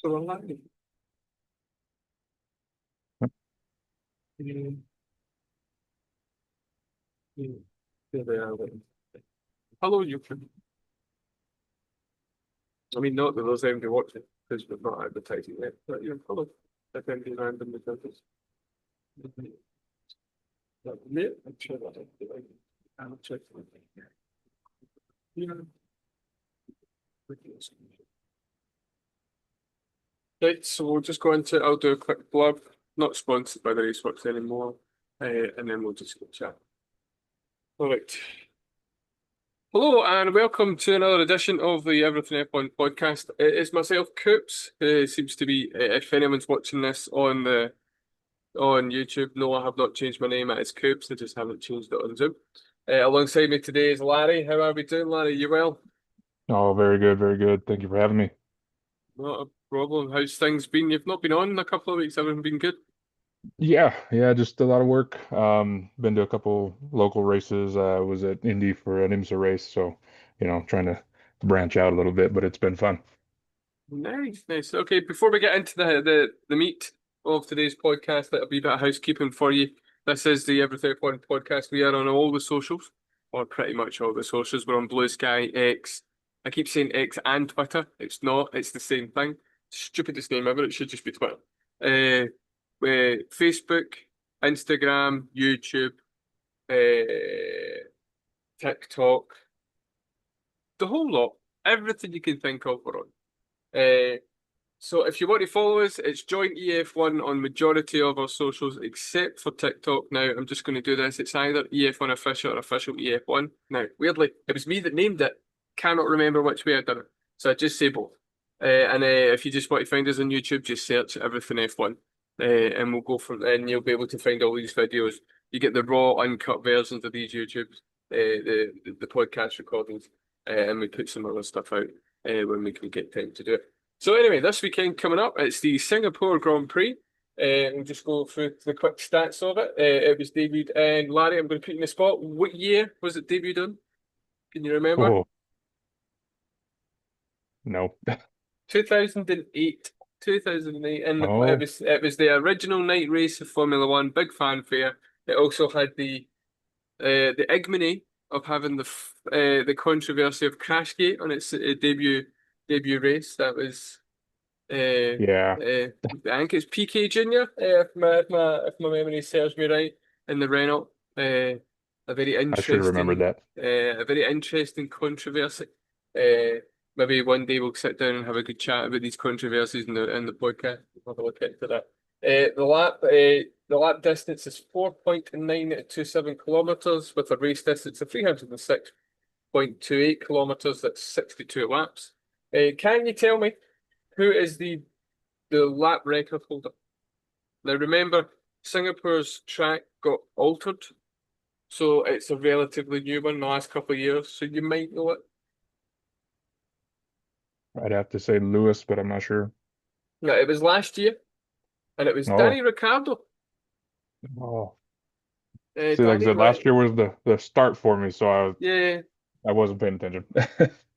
for a line. Mm, There they are. Hello, YouTube. I mean, not that there's anybody watching because we're not advertising it, but hello. If anybody randomly does this. Yeah, I'm sure that I'll check. Yeah. Right, so we'll just go into, I'll do a quick blurb, not sponsored by the Raceworks anymore, and then we'll just go chat. All right. Hello and welcome to another edition of the Everything F1 podcast. It is myself, Coops, who seems to be, if anyone's watching this on YouTube, no, I have not changed my name. It is Coops, I just haven't changed it on Zoom. Alongside me today is Larry. How are we doing, Larry? You well? Oh, very good, very good. Thank you for having me. Not a problem. How's things been? You've not been on in a couple of weeks. Everything been good? Yeah, just a lot of work. Been to a couple local races. Was at Indy for an IMSA race, so trying to branch out a little bit, but it's been fun. Nice, nice. Okay, before we get into the meat of today's podcast, that'll be a bit of housekeeping for you. This is the Everything F1 podcast. We are on all the socials, or pretty much all the socials. We're on Blue Sky, X. I keep saying X and Twitter. It's not. It's the same thing. Stupidest name ever. It should just be Twitter. Facebook, Instagram, YouTube, TikTok, the whole lot. Everything you can think of, we're on. So if you want to follow us, it's join EF1 on majority of our socials except for TikTok. Now, I'm just going to do this. It's either EF1 official or official EF1. Now, weirdly, it was me that named it. Cannot remember which way I done it. So I just say both. And if you just want to find us on YouTube, just search Everything F1. And we'll go from there and you'll be able to find all these videos. You get the raw, uncut versions of these YouTubes, the podcast recordings, and we put some other stuff out when we can get time to do it. So anyway, this weekend coming up, it's the Singapore Grand Prix. We'll just go through the quick stats of it. It was debuted, and Larry, I'm going to put you in the spot. What year was it debuted on? Can you remember? Oh, no. 2008. 2008, and it Oh, was the original night race of Formula One. Big fanfare. It also had the ignominy of having the controversy of Crashgate on its debut race. That was yeah. I think it's PK Junior, if my memory serves me right, in the Renault. A very I should have remembered interesting that. controversy. Uh, Maybe one day we'll sit down and have a good chat about these controversies in the podcast. We'll have a look into that. The lap distance is 4.927 kilometers with a race distance of 306.28 kilometers. That's 62 laps. Can you tell me who is the lap record holder? Now remember, Singapore's track got altered, so it's a relatively new one in the last couple of years, so you might know it. I'd have to say Lewis, but I'm not sure. Yeah, it was last year, and it was Oh, Danny Ricciardo. oh. See, like I Danny, said, right? last year was the start for me, so Yeah. I wasn't paying attention.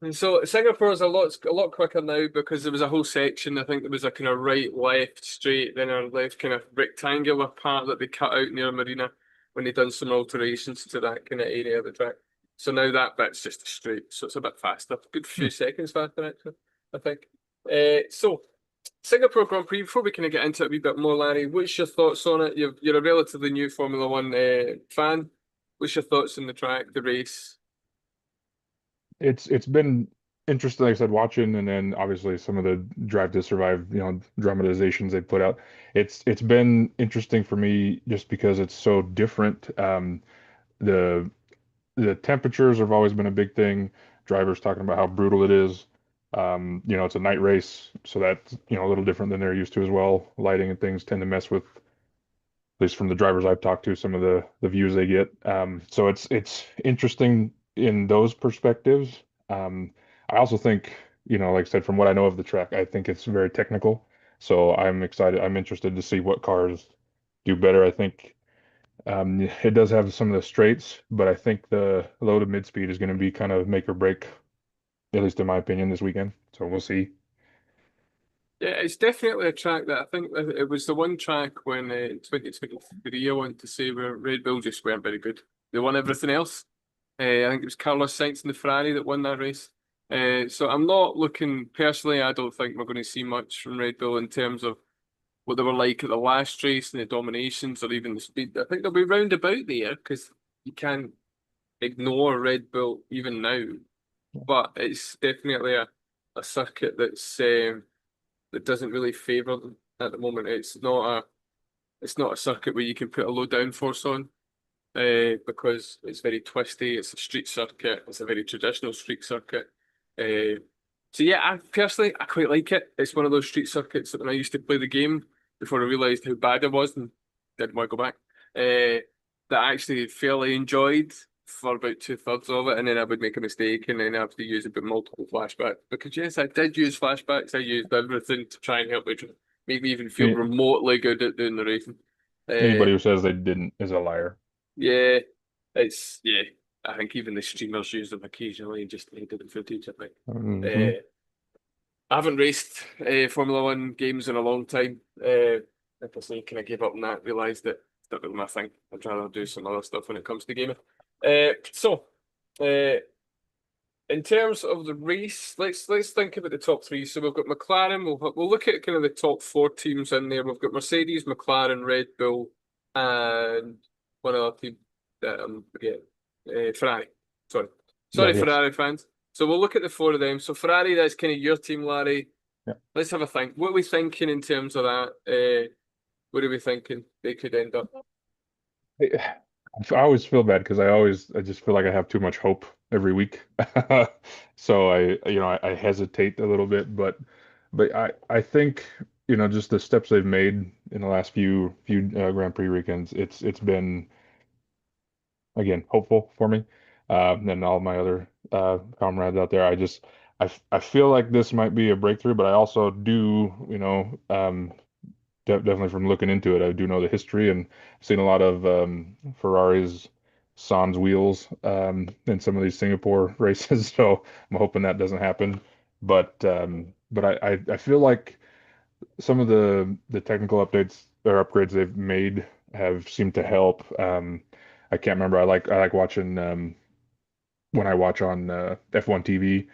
And so Singapore is a lot quicker now because there was a whole section. I think there was a kind of right, left, straight, then a left kind of rectangular part that they cut out near Marina when they done some alterations to that kind of area of the track. So now that bit's just a straight, so it's a bit faster. Good few seconds faster actually, I think. So Singapore Grand Prix. Before we kind of get into it a wee bit more, Larry, what's your thoughts on it? You're a relatively new Formula One fan. What's your thoughts on the track, the race? It's been interesting, like I said, watching, and then obviously some of the Drive to Survive, dramatizations they put out. It's been interesting for me just because it's so different. The the temperatures have always been a big thing. Drivers talking about how brutal it is. It's a night race, so that's a little different than they're used to as well. Lighting and things tend to mess with, at least from the drivers I've talked to, some of the views they get. So it's interesting in those perspectives. I also think, like I said, from what I know of the track, I think it's very technical. So I'm excited. I'm interested to see what cars do better. I think it does have some of the straights, but I think the low to mid speed is going to be kind of make or break, at least in my opinion, this weekend. So we'll see. Yeah, it's definitely a track that I think that it was the one track when in 2023 I want to say where Red Bull just weren't very good. They won everything else. I think it was Carlos Sainz and the Ferrari that won that race. So I'm not looking personally. I don't think we're going to see much from Red Bull in terms of what they were like at the last race and the dominations or even the speed. I think they'll be round about there because you can't ignore Red Bull even now. But it's definitely a circuit that doesn't really favour them at the moment. It's not a circuit where you can put a low downforce on, because it's very twisty. It's a street circuit. It's a very traditional street circuit. Uh, so yeah, I quite like it. It's one of those street circuits that when I used to play the game before I realised how bad it was and didn't want to go back, that I actually fairly enjoyed for about two-thirds of it, and then I would make a mistake and then I have to use a bit multiple flashbacks. Because yes, I did use flashbacks. I used everything to try and help me make me even feel Any, remotely good at doing the racing. Anybody Uh, who says they didn't is a liar. yeah, yeah. I think even the streamers use them occasionally and just edit the footage. I think. Hmm. Uh, I haven't raced Formula One games in a long time. Like I say, kind of gave up on that. Realised that it's not really my thing. I'd rather do some other stuff when it comes to gaming. Uh, in terms of the race, let's think about the top three. So we've got McLaren. We'll look at kind of the top four teams in there. We've got Mercedes, McLaren, Red Bull, and one other team that I'm forgetting. Ferrari. Sorry, Yeah, sorry, yes. Ferrari fans. So we'll look at the four of them. So Ferrari, that's kind of your team, Larry. Yeah. Let's have a think. What are we thinking in terms of that? What are we thinking they could end up? I always feel bad because I just feel like I have too much hope every week. So I hesitate a little bit, but I think, just the steps they've made in the last few Grand Prix weekends, it's been again hopeful for me. And all my other comrades out there, I feel like this might be a breakthrough, but I also do, definitely from looking into it, I do know the history and seen a lot of Ferrari's sans wheels in some of these Singapore races. So I'm hoping that doesn't happen. But I feel like some of the technical updates or upgrades they've made have seemed to help. I can't remember. I like watching when I watch on F1 TV.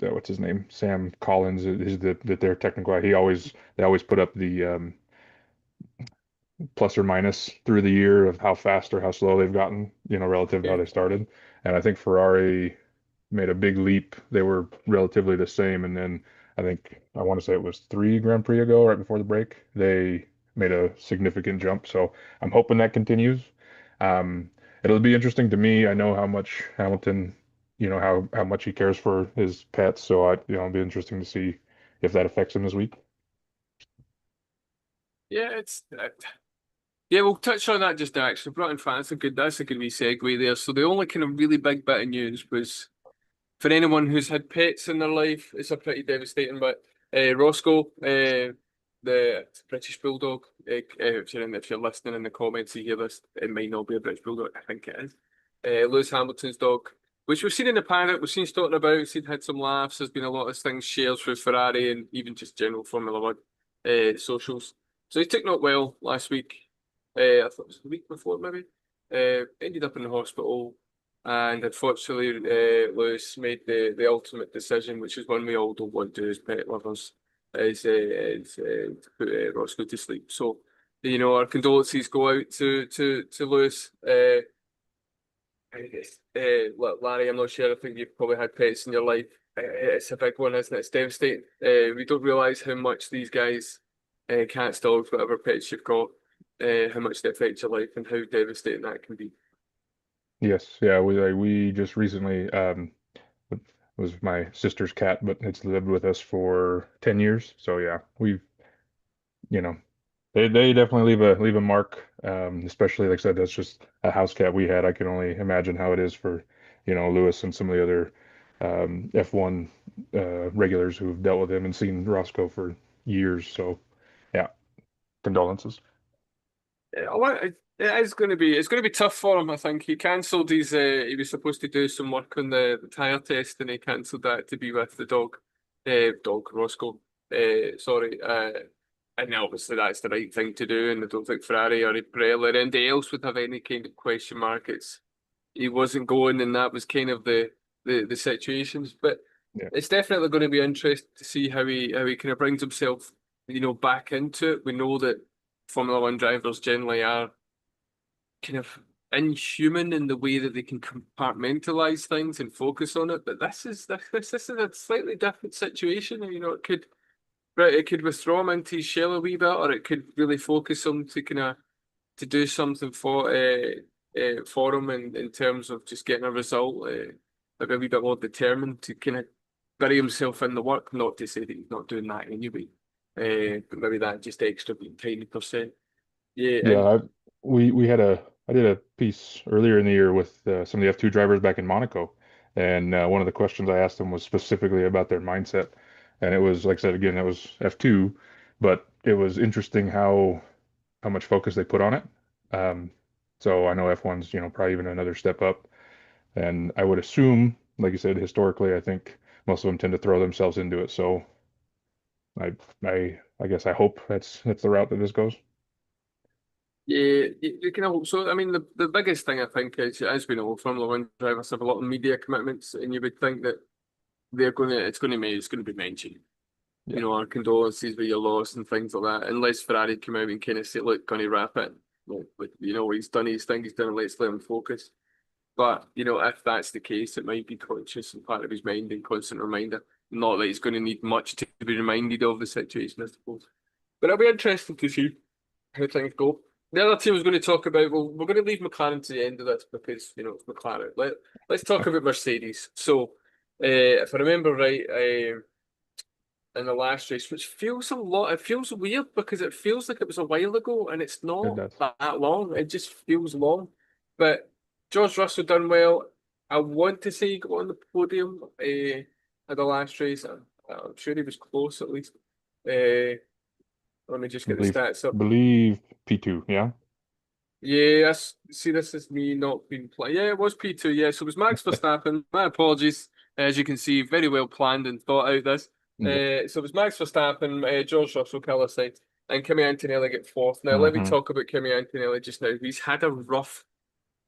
What's his name? Sam Collins is their technical guy. They always put up the plus or minus through the year of how fast or how slow they've gotten, relative to how Yeah. they started. And I think Ferrari made a big leap. They were relatively the same, and then I want to say it was three Grand Prix ago, right before the break, they made a significant jump. So I'm hoping that continues. Um, it'll be interesting to me. I know how much Hamilton, how much he cares for his pets. So it'll be interesting to see if that affects him this week. Yeah, yeah, we'll touch on that just now. Actually, brought in fans. That's a good wee segue there. So the only kind of really big bit of news was for anyone who's had pets in their life, it's a pretty devastating. But Roscoe, the British Bulldog, if you're listening in the comments, you hear this, it might not be a British Bulldog. I think it is. Lewis Hamilton's dog, which we've seen in the paddock, we've seen talking about, we've seen had some laughs. There's been a lot of things shared through Ferrari and even just general Formula One socials. So he took not well last week. I thought it was the week before, maybe. Ended up in the hospital. And unfortunately, Lewis made the ultimate decision, which is one we all don't want to do as pet lovers, is to put Roscoe to sleep. So, our condolences go out to Lewis. Look, Larry, I'm not sure. I think you've probably had pets in your life. It's a big one, isn't it? It's devastating. We don't realise how much these guys, cats, dogs, whatever pets you've got, how much they affect your life and how devastating that can be. Yes, yeah, we just recently it was my sister's cat, but it's lived with us for 10 years. So yeah, you know, they definitely leave a mark. Especially like I said, that's just a house cat we had. I can only imagine how it is for, Lewis and some of the other F1 regulars who've dealt with him and seen Roscoe for years. So yeah, condolences. It's going to be tough for him. I think he cancelled his. He was supposed to do some work on the tire test, and he cancelled that to be with the dog, dog Roscoe. Sorry, and obviously that's the right thing to do, and I don't think Ferrari or Pirelli or anybody else would have any kind of question mark. He wasn't going, and that was kind of the situations. But Yeah. it's definitely going to be interesting to see how he kind of brings himself, back into it. We know that Formula One drivers generally are kind of inhuman in the way that they can compartmentalize things and focus on it. But this is a slightly different situation. It could withdraw him into his shell a wee bit, or it could really focus him to kind of to do something for him in terms of just getting a result, maybe a wee bit more determined to kind of bury himself in the work. Not to say that he's not doing that anyway, but maybe that just extra tiny percent. Yeah, Yeah, and we had I did a piece earlier in the year with some of the F2 drivers back in Monaco, and one of the questions I asked them was specifically about their mindset, and it was like I said again, it was F2, but it was interesting how much focus they put on it. Um, so I know F1's probably even another step up, and I would assume, like you said, historically, I think most of them tend to throw themselves into it. So I I guess I hope that's the route that this goes. yeah, you can hope so. I mean, the biggest thing I think is, as we know, Formula One drivers have a lot of media commitments, and you would think that it's going to be mentioned. Yeah. Our condolences with your loss and things like that. Unless Ferrari come out and kind of say, look, going to wrap it. He's done his thing, he's done it, let's let him focus. But, if that's the case, it might be conscious and part of his mind and constant reminder. Not that he's going to need much to be reminded of the situation, I suppose. But it'll be interesting to see how things go. The other team I was going to talk about, well, we're going to leave McLaren to the end of this because, it's McLaren. Let's talk about Mercedes. So, if I remember right, in the last race, which feels it feels weird because it feels like it was a while ago and it's It not does. that long. It just feels long. But George Russell done well. I want to say he got on the podium at the last race. I'm sure he was close at least. Let me just I get the stats up. believe P2, yeah. Yeah, see, this is me not being planned. Yeah, it was P2. Yeah, so it was Max Verstappen. My apologies. As you can see, very well planned and thought out this. Yep. So it was Max Verstappen, George Russell, Carlos Sainz, and Kimi Antonelli get fourth. Now, let me Hmm. talk about Kimi Antonelli just now. He's had a rough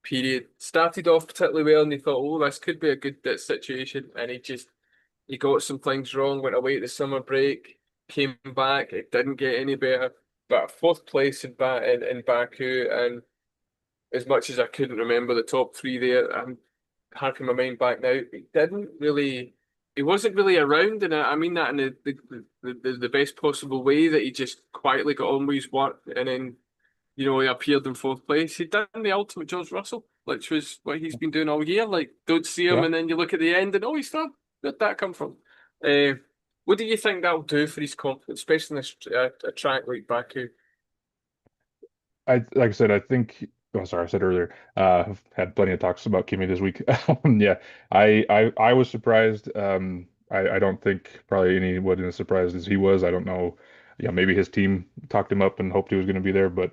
period. Started off particularly well, and he thought, oh, this could be a good situation. And he got some things wrong, went away at the summer break, came back, it didn't get any better. But fourth place in Baku, and as much as I couldn't remember the top three there, I'm harking my mind back now. He wasn't really around, and I mean that in the best possible way. That he just quietly got on with his work, and then he appeared in fourth place. He'd done the ultimate George Russell, which was what he's been doing all year. Like, don't see him, Yeah. and then you look at the end, and he's third. Where'd that come from? Uh, what do you think that'll do for his confidence, especially in a track like Baku? Like I said, I think. Oh, sorry, I said earlier. I've had plenty of talks about Kimmy this week. Yeah, I was surprised. I don't think probably anyone as surprised as he was. I don't know. Yeah, maybe his team talked him up and hoped he was going to be there, but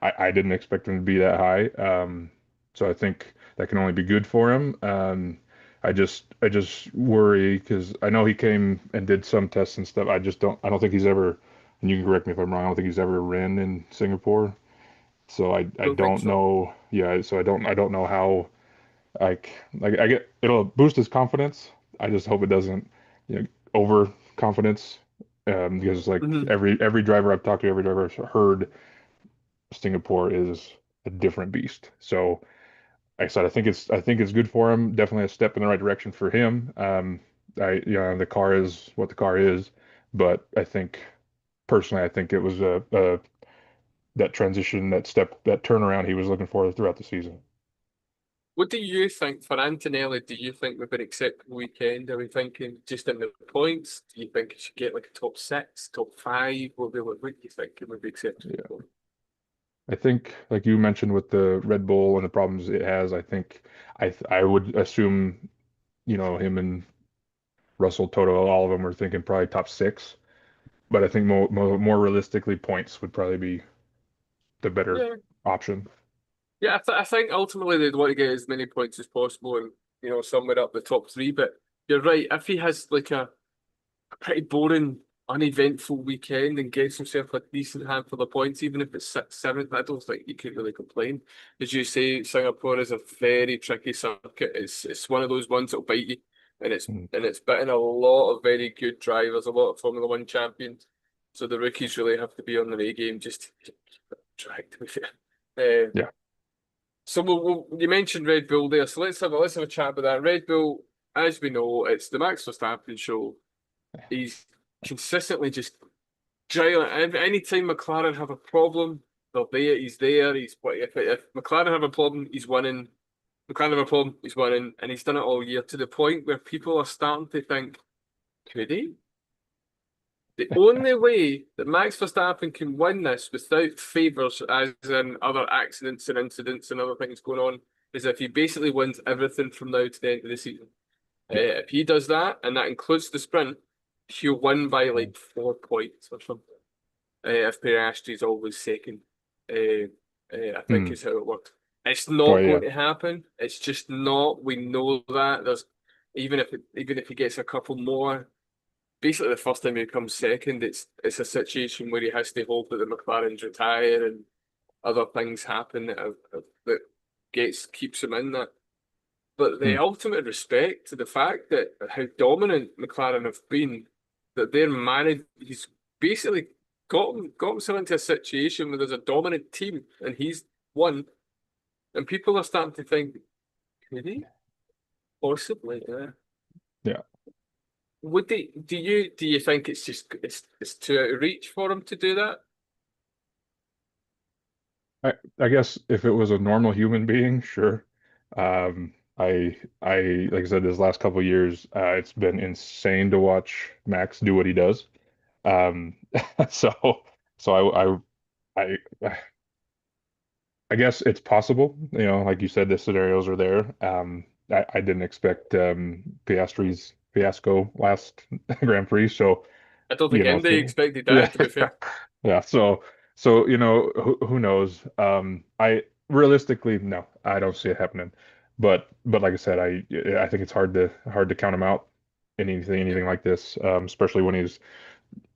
I didn't expect him to be that high. So I think that can only be good for him. I just worry because I know he came and did some tests and stuff. I don't think he's ever, and you can correct me if I'm wrong. I don't think he's ever ran in Singapore. So I Don't think don't so. know. Yeah, so I don't know how like I get it'll boost his confidence. I just hope it doesn't, overconfidence. Because like Hmm. every driver I've talked to, every driver I've heard Singapore is a different beast. So like I said, I think it's good for him. Definitely a step in the right direction for him. The car is what the car is, but I think personally, I think it was a that transition, that step, that turnaround he was looking for throughout the season. What do you think for Antonelli? Do you think we've been acceptable weekend? Are we thinking just in the points? Do you think he should get like a top six, top five? What do you think it would be Yeah. acceptable? I think, like you mentioned with the Red Bull and the problems it has, I think I would assume, him and Russell Toto, all of them are thinking probably top six. But I think more realistically, points would probably be the better Yeah, option. yeah. I think ultimately they'd want to get as many points as possible, and somewhere up the top three. But you're right. If he has like a pretty boring uneventful weekend and gets himself a decent handful of points, even if it's sixth, seventh. I don't think you could really complain. As you say, Singapore is a very tricky circuit. It's one of those ones that'll bite you, and Mm. it's bitten a lot of very good drivers, a lot of Formula One champions. So the rookies really have to be on their A game just to keep it track, to be fair. Yeah. So you mentioned Red Bull there, so let's have a chat about that. Red Bull, as we know, it's the Max Verstappen show. He's consistently just giant. Anytime McLaren have a problem, they're there. He's there. If McLaren have a problem, he's winning. McLaren have a problem, he's winning, and he's done it all year to the point where people are starting to think, could he? The only way that Max Verstappen can win this without favours, as in other accidents and incidents and other things going on, is if he basically wins everything from now to the end of the season. Yeah. If he does that, and that includes the sprint, he'll win by like 4 points or something. If Piastri's always second, I think Mm. is how it works. It's Oh not yeah. going to happen. It's just not. We know that. There's even if he gets a couple more, basically the first time he comes second, it's a situation where he has to hope that the McLarens retire and other things happen that keeps him in that. But the Mm. ultimate respect to the fact that how dominant McLaren have been, that they're managed, he's basically got himself into a situation where there's a dominant team and he's won, and people are starting to think, could he possibly? Yeah. Yeah. Would they? Do you think it's just it's too out of reach for him to do that? I guess if it was a normal human being, sure. I like I said, this last couple of years, it's been insane to watch Max do what he does. Um, so so I guess it's possible. You know, like you said, the scenarios are there. I didn't expect Piastri's fiasco last Grand Prix, so I don't think you know, anybody expected yeah, that, to be fair. yeah. So you know, who knows? I realistically, no, I don't see it happening. But like I said, I think it's hard to count him out in anything like this, especially when he's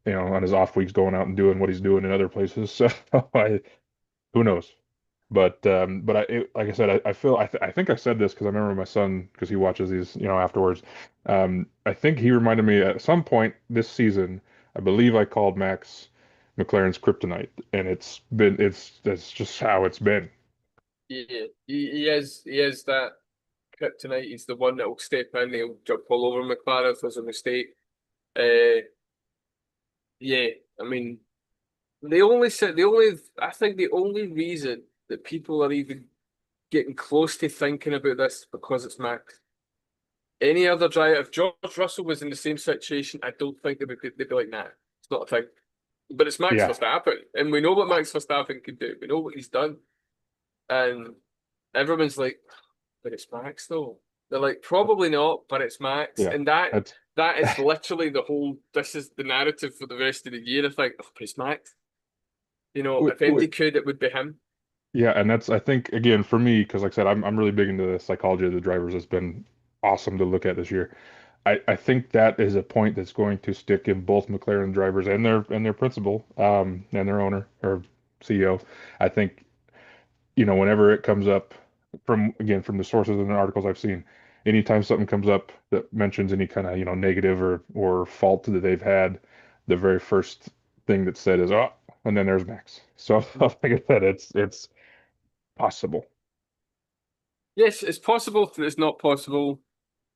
on his off weeks going out and doing what he's doing in other places. So I who knows? But like I said, I feel I think I said this because I remember my son because he watches these afterwards. I think he reminded me at some point this season. I believe I called Max McLaren's kryptonite, and that's just how it's been. Yeah, he is that kryptonite. He's the one that will step in. He'll jump all over McLaren if there's a mistake. Uh, yeah, I mean, I think the only reason that people are even getting close to thinking about this because it's Max. Any other driver, if George Russell was in the same situation, I don't think they'd be like, nah, it's not a thing. But it's Max Yeah, Verstappen, and we know what Max Verstappen can do. We know what he's done, and everyone's like, but it's Max though. They're like, probably not, but it's Max, yeah. and that That's that is literally the whole. This is the narrative for the rest of the year. I think, oh, but it's Max. If anybody could, it would be him. yeah, and that's I think again for me because like I said, I'm really big into the psychology of the drivers. It's been awesome to look at this year. I think that is a point that's going to stick in both McLaren drivers and their principal, and their owner or CEO. I think, whenever it comes up from the sources and the articles I've seen, anytime something comes up that mentions any kind of, negative or fault that they've had, the very first thing that's said is, oh, and then there's Max. So like I said, it's possible. Yes, it's possible. It's not possible,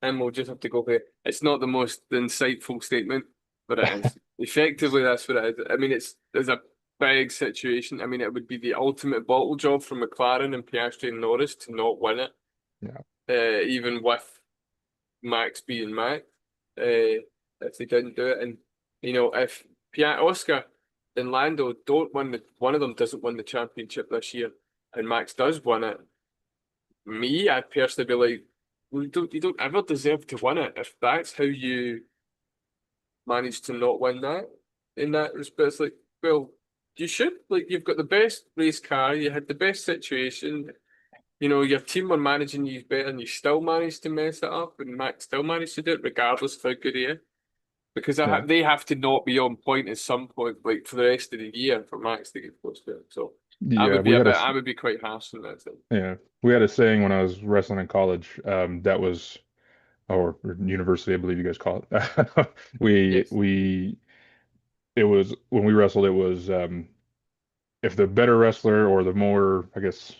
and we'll just have to go here. It's not the most insightful statement, but it is. Effectively, that's what it is. I mean, there's a big situation. I mean, it would be the ultimate bottle job for McLaren and Piastri and Norris to not win it, Yeah. even with Max being Max, if they didn't do it. And if Oscar and Lando don't win one of them doesn't win the championship this year, and Max does win it, I'd personally be like, well, you don't ever deserve to win it if that's how you manage to not win that. In that respect, it's like, well, you should. Like, you've got the best race car, you had the best situation. Your team were managing you better, and you still managed to mess it up, and Max still managed to do it, regardless of how good he is. because Yeah. they have to not be on point at some point, like for the rest of the year for Max to get close to it. So Yeah, we had a I would be quite harsh on that thing. yeah, we had a saying when I was wrestling in college, that was or university, I believe you guys call it. Yes, We it was when we wrestled, it was if the better wrestler or the more, I guess,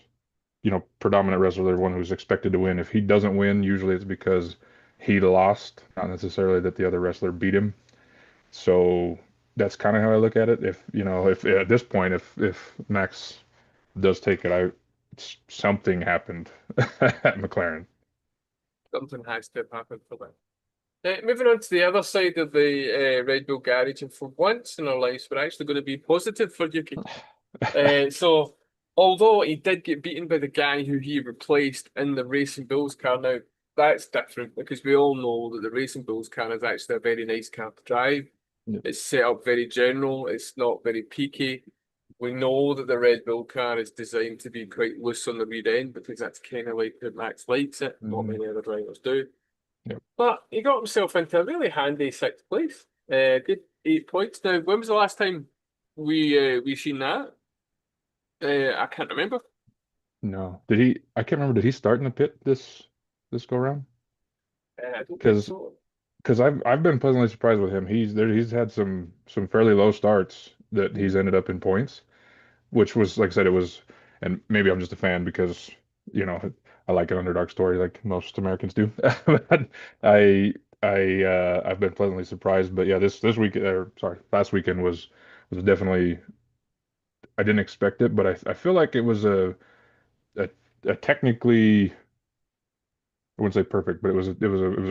predominant wrestler, the one who's expected to win, if he doesn't win, usually it's because he lost, not necessarily that the other wrestler beat him. So that's kind of how I look at it. If at this point, if Max does take it, something happened at McLaren. something has to have happened for them. Moving on to the other side of the Red Bull garage, and for once in our lives, we're actually going to be positive for Yuki. So, although he did get beaten by the guy who he replaced in the Racing Bulls car, now that's different because we all know that the Racing Bulls car is actually a very nice car to drive. Yeah. It's set up very general, it's not very peaky. We know that the Red Bull car is designed to be quite loose on the rear end because that's kind of like how Max likes it. Not Mhm. many other drivers do. Yep. But he got himself into a really handy sixth place. Good 8 points. Now, when was the last time we seen that? I can't remember. No. Did he? I can't remember. Did he start in the pit this go around? I don't think Because so. because I've been pleasantly surprised with him. He's had some fairly low starts that he's ended up in points, which was like I said, it was, and maybe I'm just a fan because you know I like an underdog story like most Americans do. But I've been pleasantly surprised. But yeah, this week or sorry, last weekend was definitely, I didn't expect it, but I feel like it was a, a technically, I wouldn't say perfect, but it was a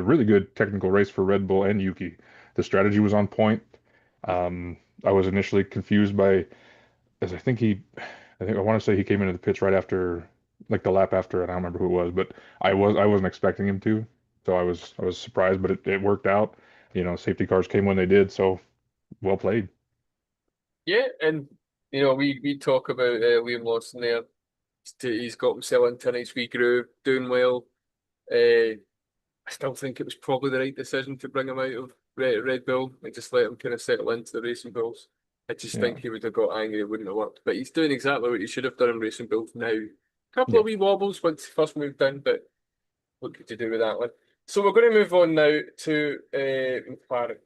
really good technical race for Red Bull and Yuki. The strategy was on point. I was initially confused by, as I think I want to say he came into the pits right after, like the lap after, and I don't remember who it was, but I wasn't expecting him to, so I was surprised, but it worked out. Safety cars came when they did, so well played. Yeah, and we talk about Liam Lawson there. He's got himself into a nice wee groove, doing well. I still think it was probably the right decision to bring him out of Red Bull and just let him kind of settle into the Racing Bulls. I just Yeah, think he would have got angry, it wouldn't have worked. But he's doing exactly what he should have done in Racing Bulls now. Couple yeah, of wee wobbles once he first moved in, but what could you do with that one? So we're going to move on now to McLaren.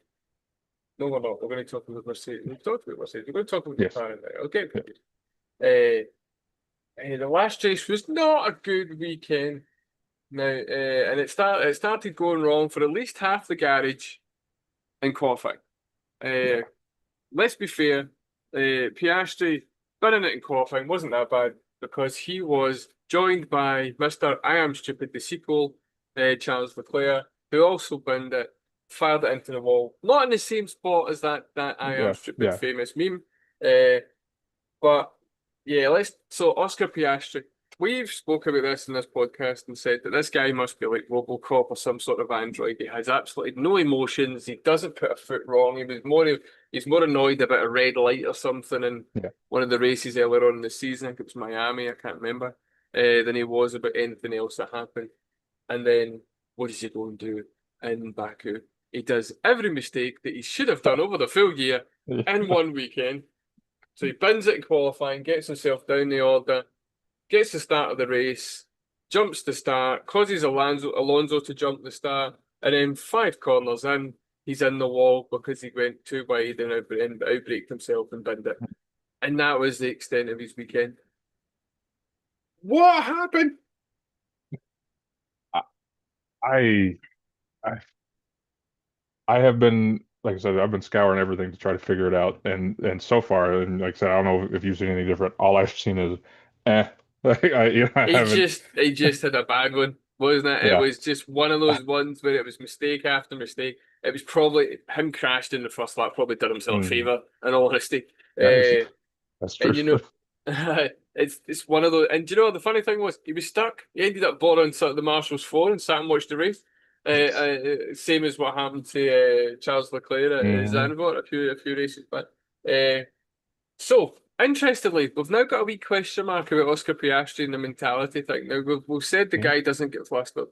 No, we're not. We're going to talk about Mercedes. We've talked about Mercedes. We're going to talk about yes, McLaren now. Okay. yeah, The last race was not a good weekend. Now, and it started going wrong for at least half the garage in qualifying. Uh, yeah, let's be fair. Piastri winning it in qualifying wasn't that bad because he was joined by Mr. I Am Stupid, the sequel, Charles Leclerc, who also binned it, fired it into the wall. Not in the same spot as that I Am yeah, Stupid yeah, famous meme. Uh, but yeah, so Oscar Piastri. We've spoke about this in this podcast and said that this guy must be like RoboCop or some sort of android. He has absolutely no emotions. He doesn't put a foot wrong. He's more annoyed about a red light or something in yeah, one of the races earlier on in the season. I think it was Miami. I can't remember. Than he was about anything else that happened. And then what does he go and do in Baku? He does every mistake that he should have done over the full year in one weekend. So he bins it in qualifying, gets himself down the order, gets the start of the race, jumps the start, causes Alonso to jump the start, and then 5 corners in, he's in the wall because he went too wide and outbraked himself and binned it. And that was the extent of his weekend. What happened? I I I have been, like I said, I've been scouring everything to try to figure it out, and so far, and like I said, I don't know if you've seen anything different. All I've seen is, eh. Like I haven't. He just had a bad one, wasn't it? It Yeah, was just one of those ones where it was mistake after mistake. It was probably him crashed in the first lap, probably did himself a mm, favour, in all honesty. that is Uh, that's true. and it's one of those. And do you know the funny thing was he was stuck. He ended up borrowing sort of the Marshalls floor and sat and watched the race. Same as what happened to Charles Leclerc at Hmm. Zandvoort a few races back. Uh, so, interestingly, we've now got a wee question mark about Oscar Piastri and the mentality thing. Now, we've said the Yeah, guy doesn't get flustered.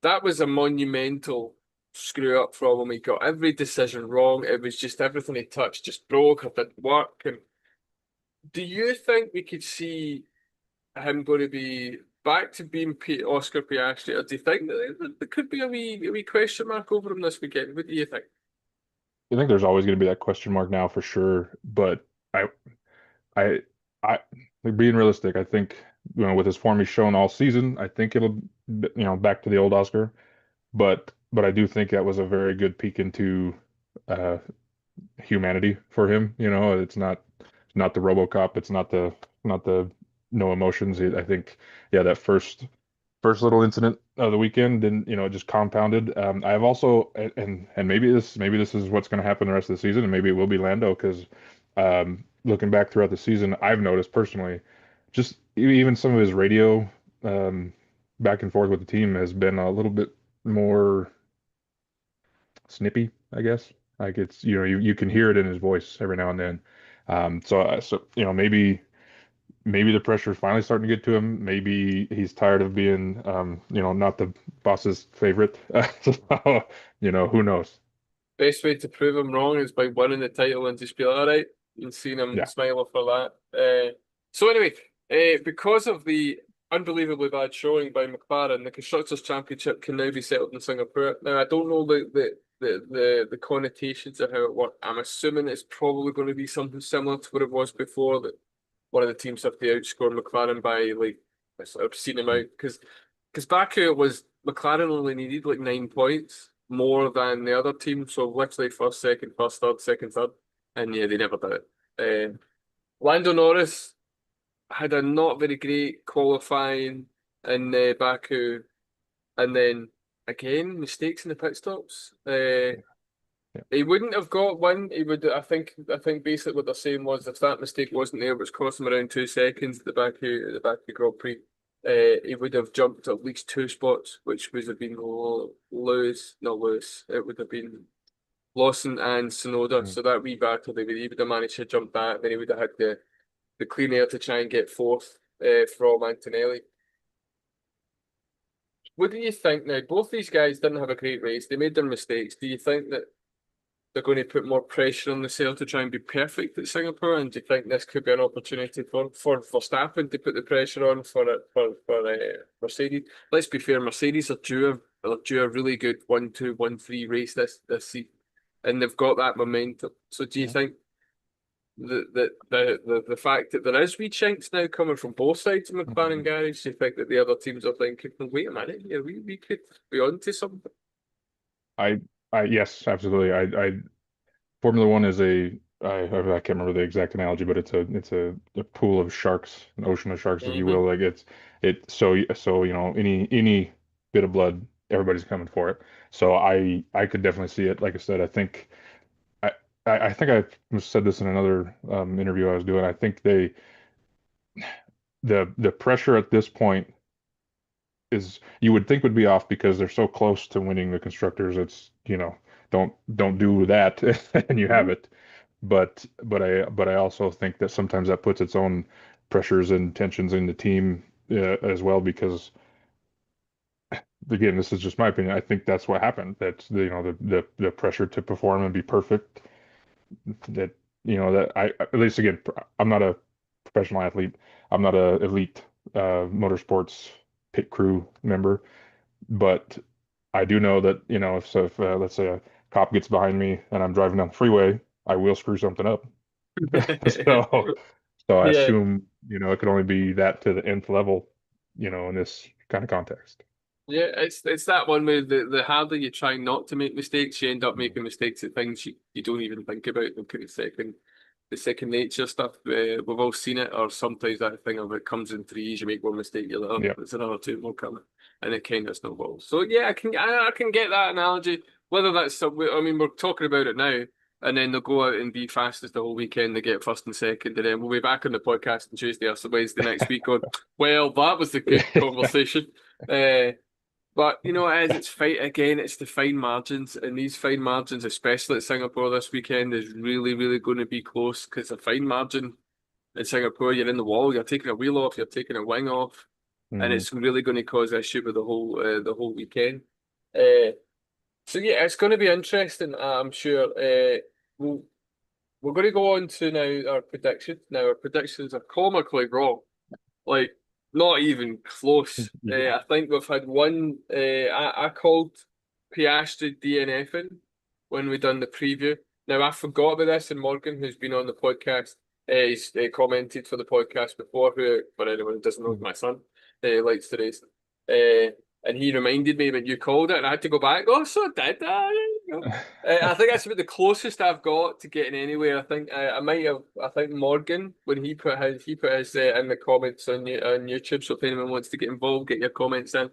That was a monumental screw up from him. He got every decision wrong. It was just everything he touched just broke or didn't work. And do you think we could see him going to be back to being Oscar Piastri, or do you think that there could be a wee question mark over him this weekend? What do you think? I think there's always going to be that question mark now for sure, but I, I, like being realistic, I think with his form he's shown all season, I think it'll back to the old Oscar, but I do think that was a very good peek into uh, humanity for him. It's not the RoboCop, it's not the no emotions. I think yeah, that first little incident of the weekend, and it just compounded. I've also and maybe this is what's going to happen the rest of the season, and maybe it will be Lando because looking back throughout the season, I've noticed personally, just even some of his radio um, back and forth with the team has been a little bit more snippy, I guess. Like it's you can hear it in his voice every now and then. So maybe the pressure is finally starting to get to him. Maybe he's tired of being, not the boss's favorite. So, who knows? Best way to prove him wrong is by winning the title and just be like, all right, and seeing him Yeah. smile for that. So anyway, because of the unbelievably bad showing by McLaren, the Constructors' Championship can now be settled in Singapore. Now, I don't know the connotations of how it works. I'm assuming it's probably going to be something similar to what it was before, that one of the teams have to outscore McLaren by like a sort of obscene amount. Because Baku it was McLaren only needed like 9 points more than the other team, so literally first, second, first, third, second, third, and yeah, they never did it. Lando Norris had a not very great qualifying in Baku, and then again mistakes in the pit stops. Yeah. He wouldn't have got one. He would. I think basically what they're saying was if that mistake wasn't there, which cost him around 2 seconds at the Baku Grand Prix, he would have jumped at least 2 spots, which would have been Lewis, not Lewis. It would have been Lawson and Sonoda. Mm. So that wee battle, he would have managed to jump that. Then he would have had the clean air to try and get fourth from Antonelli. What do you think now? Both these guys didn't have a great race. They made their mistakes. Do you think that they're going to put more pressure on the sail to try and be perfect at Singapore? And do you think this could be an opportunity for Verstappen to put the pressure on for Mercedes? Let's be fair, Mercedes are due a really good 1-2, 1-3 race this season, and they've got that momentum. So do you Yeah. think the fact that there is wee chinks now coming from both sides of McLaren Mhm. garage, do you think that the other teams are thinking, "Well, wait a minute, yeah, we could be onto something"? I, yes, absolutely. Formula One is I can't remember the exact analogy, but it's a pool of sharks, an ocean of sharks, if you Hmm. will. Like so any bit of blood, everybody's coming for it. So I could definitely see it. Like I said, I I think I said this in another interview I was doing. I think the pressure at this point is you would think would be off because they're so close to winning the constructors. It's don't do that and you have it. But I also think that sometimes that puts its own pressures and tensions in the team as well because again, this is just my opinion. I think that's what happened. That's the pressure to perform and be perfect. That that I at least again, I'm not a professional athlete. I'm not a elite motorsports pit crew member, but I do know that if let's say a cop gets behind me and I'm driving down the freeway, I will screw something up. So so I Yeah, assume it could only be that to the nth level, in this kind of context. yeah, it's that one where the harder you try not to make mistakes, you end up Mhm. making mistakes at things you don't even think about. And kind of the second nature stuff. We've all seen it, or sometimes that thing of it comes in threes. You make one mistake, you're like, oh, Yeah. there's another two more coming, and it kind of snowballs. So yeah, I can get that analogy. Whether that's I mean, we're talking about it now, and then they'll go out and be fastest the whole weekend. They get first and second, and then we'll be back on the podcast on Tuesday or Wednesday next week. Going, well, that was a good conversation. Uh, but as it's fight again, it's the fine margins, and these fine margins, especially at Singapore this weekend, is really, really going to be close because a fine margin in Singapore, you're in the wall, you're taking a wheel off, you're taking a wing off, and Hmm. it's really going to cause issue with the whole weekend. Uh, So yeah, it's going to be interesting. I'm sure. We're going to go on to now our predictions. Now our predictions are comically wrong. Like, not even close. Yeah. I think we've had one. I called Piastri DNFing when we done the preview. Now I forgot about this, and Morgan, who's been on the podcast, he's commented for the podcast before. Who, for anyone who doesn't know, is my son. He likes to race. And he reminded me when you called it, and I had to go back. Oh, so did I? There you go. I think that's about the closest I've got to getting anywhere. I think I might have. I think Morgan, when he put his in the comments on YouTube. So if anyone wants to get involved, get your comments in.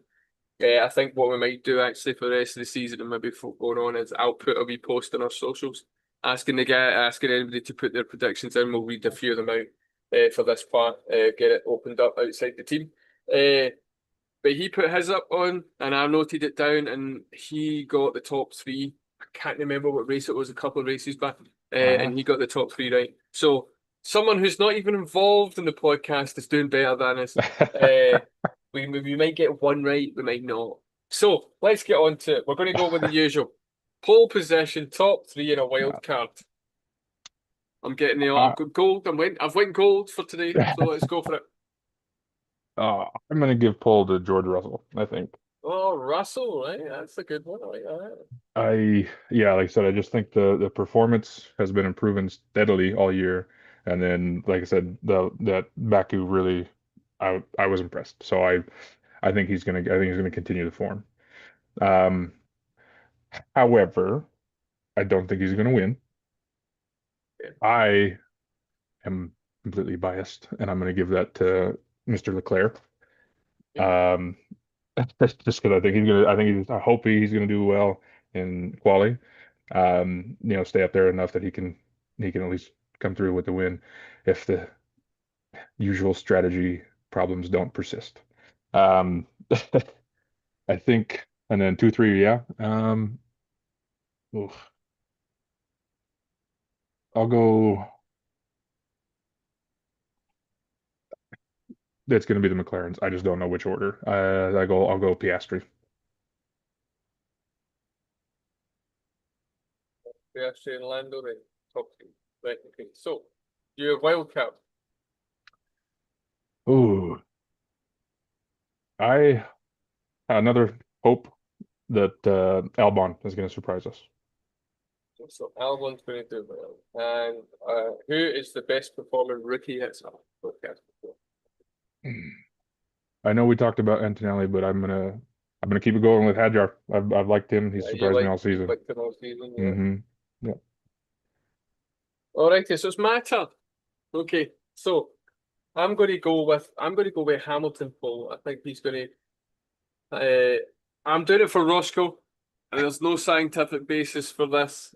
I think what we might do actually for the rest of the season and maybe going on is I'll put a wee post on our socials asking anybody to put their predictions in. We'll read a few of them out for this part. Get it opened up outside the team. But he put his up on, and I noted it down, and he got the top three. I can't remember what race it was, a couple of races back, Uh, and he got the top three right. So someone who's not even involved in the podcast is doing better than us. We might get one right, we might not. So let's get on to it. We're going to go with the usual pole position, top three, and a wild card. I'm getting the. uh, I've got gold. I've went gold for today, so let's go for it. I'm gonna give pole to George Russell, I think. Oh, Russell, right? That's a good one. I like that. Yeah, like I said, I just think the performance has been improving steadily all year. And then, like I said, that Baku really, I was impressed. So I think he's gonna continue the form. Um, However, I don't think he's gonna win. Yeah. I am completely biased, and I'm gonna give that to Mr. Leclerc. Yeah. Um, just because I hope he's gonna do well in quali. Stay up there enough that he can at least come through with the win if the usual strategy problems don't persist. Um, I think, and then 2, 3, yeah. Oof. I'll go. It's going to be the McLarens. I just don't know which order. I'll go Piastri. We actually in Lando then. Top two. Right, okay. So your wild card. Ooh, I another hope that Albon is going to surprise us. So Albon's going to do well. And who is the best performing rookie that's on the podcast before? I know we talked about Antonelli, but I'm gonna keep it going with Hadjar. I've liked him. He's You surprised me all you've season. liked him all season, yeah. Hmm. Yeah. All righty, so it's my turn. Okay, so I'm going to go with Hamilton Pole. I think he's going to. I'm doing it for Roscoe. There's no scientific basis for this.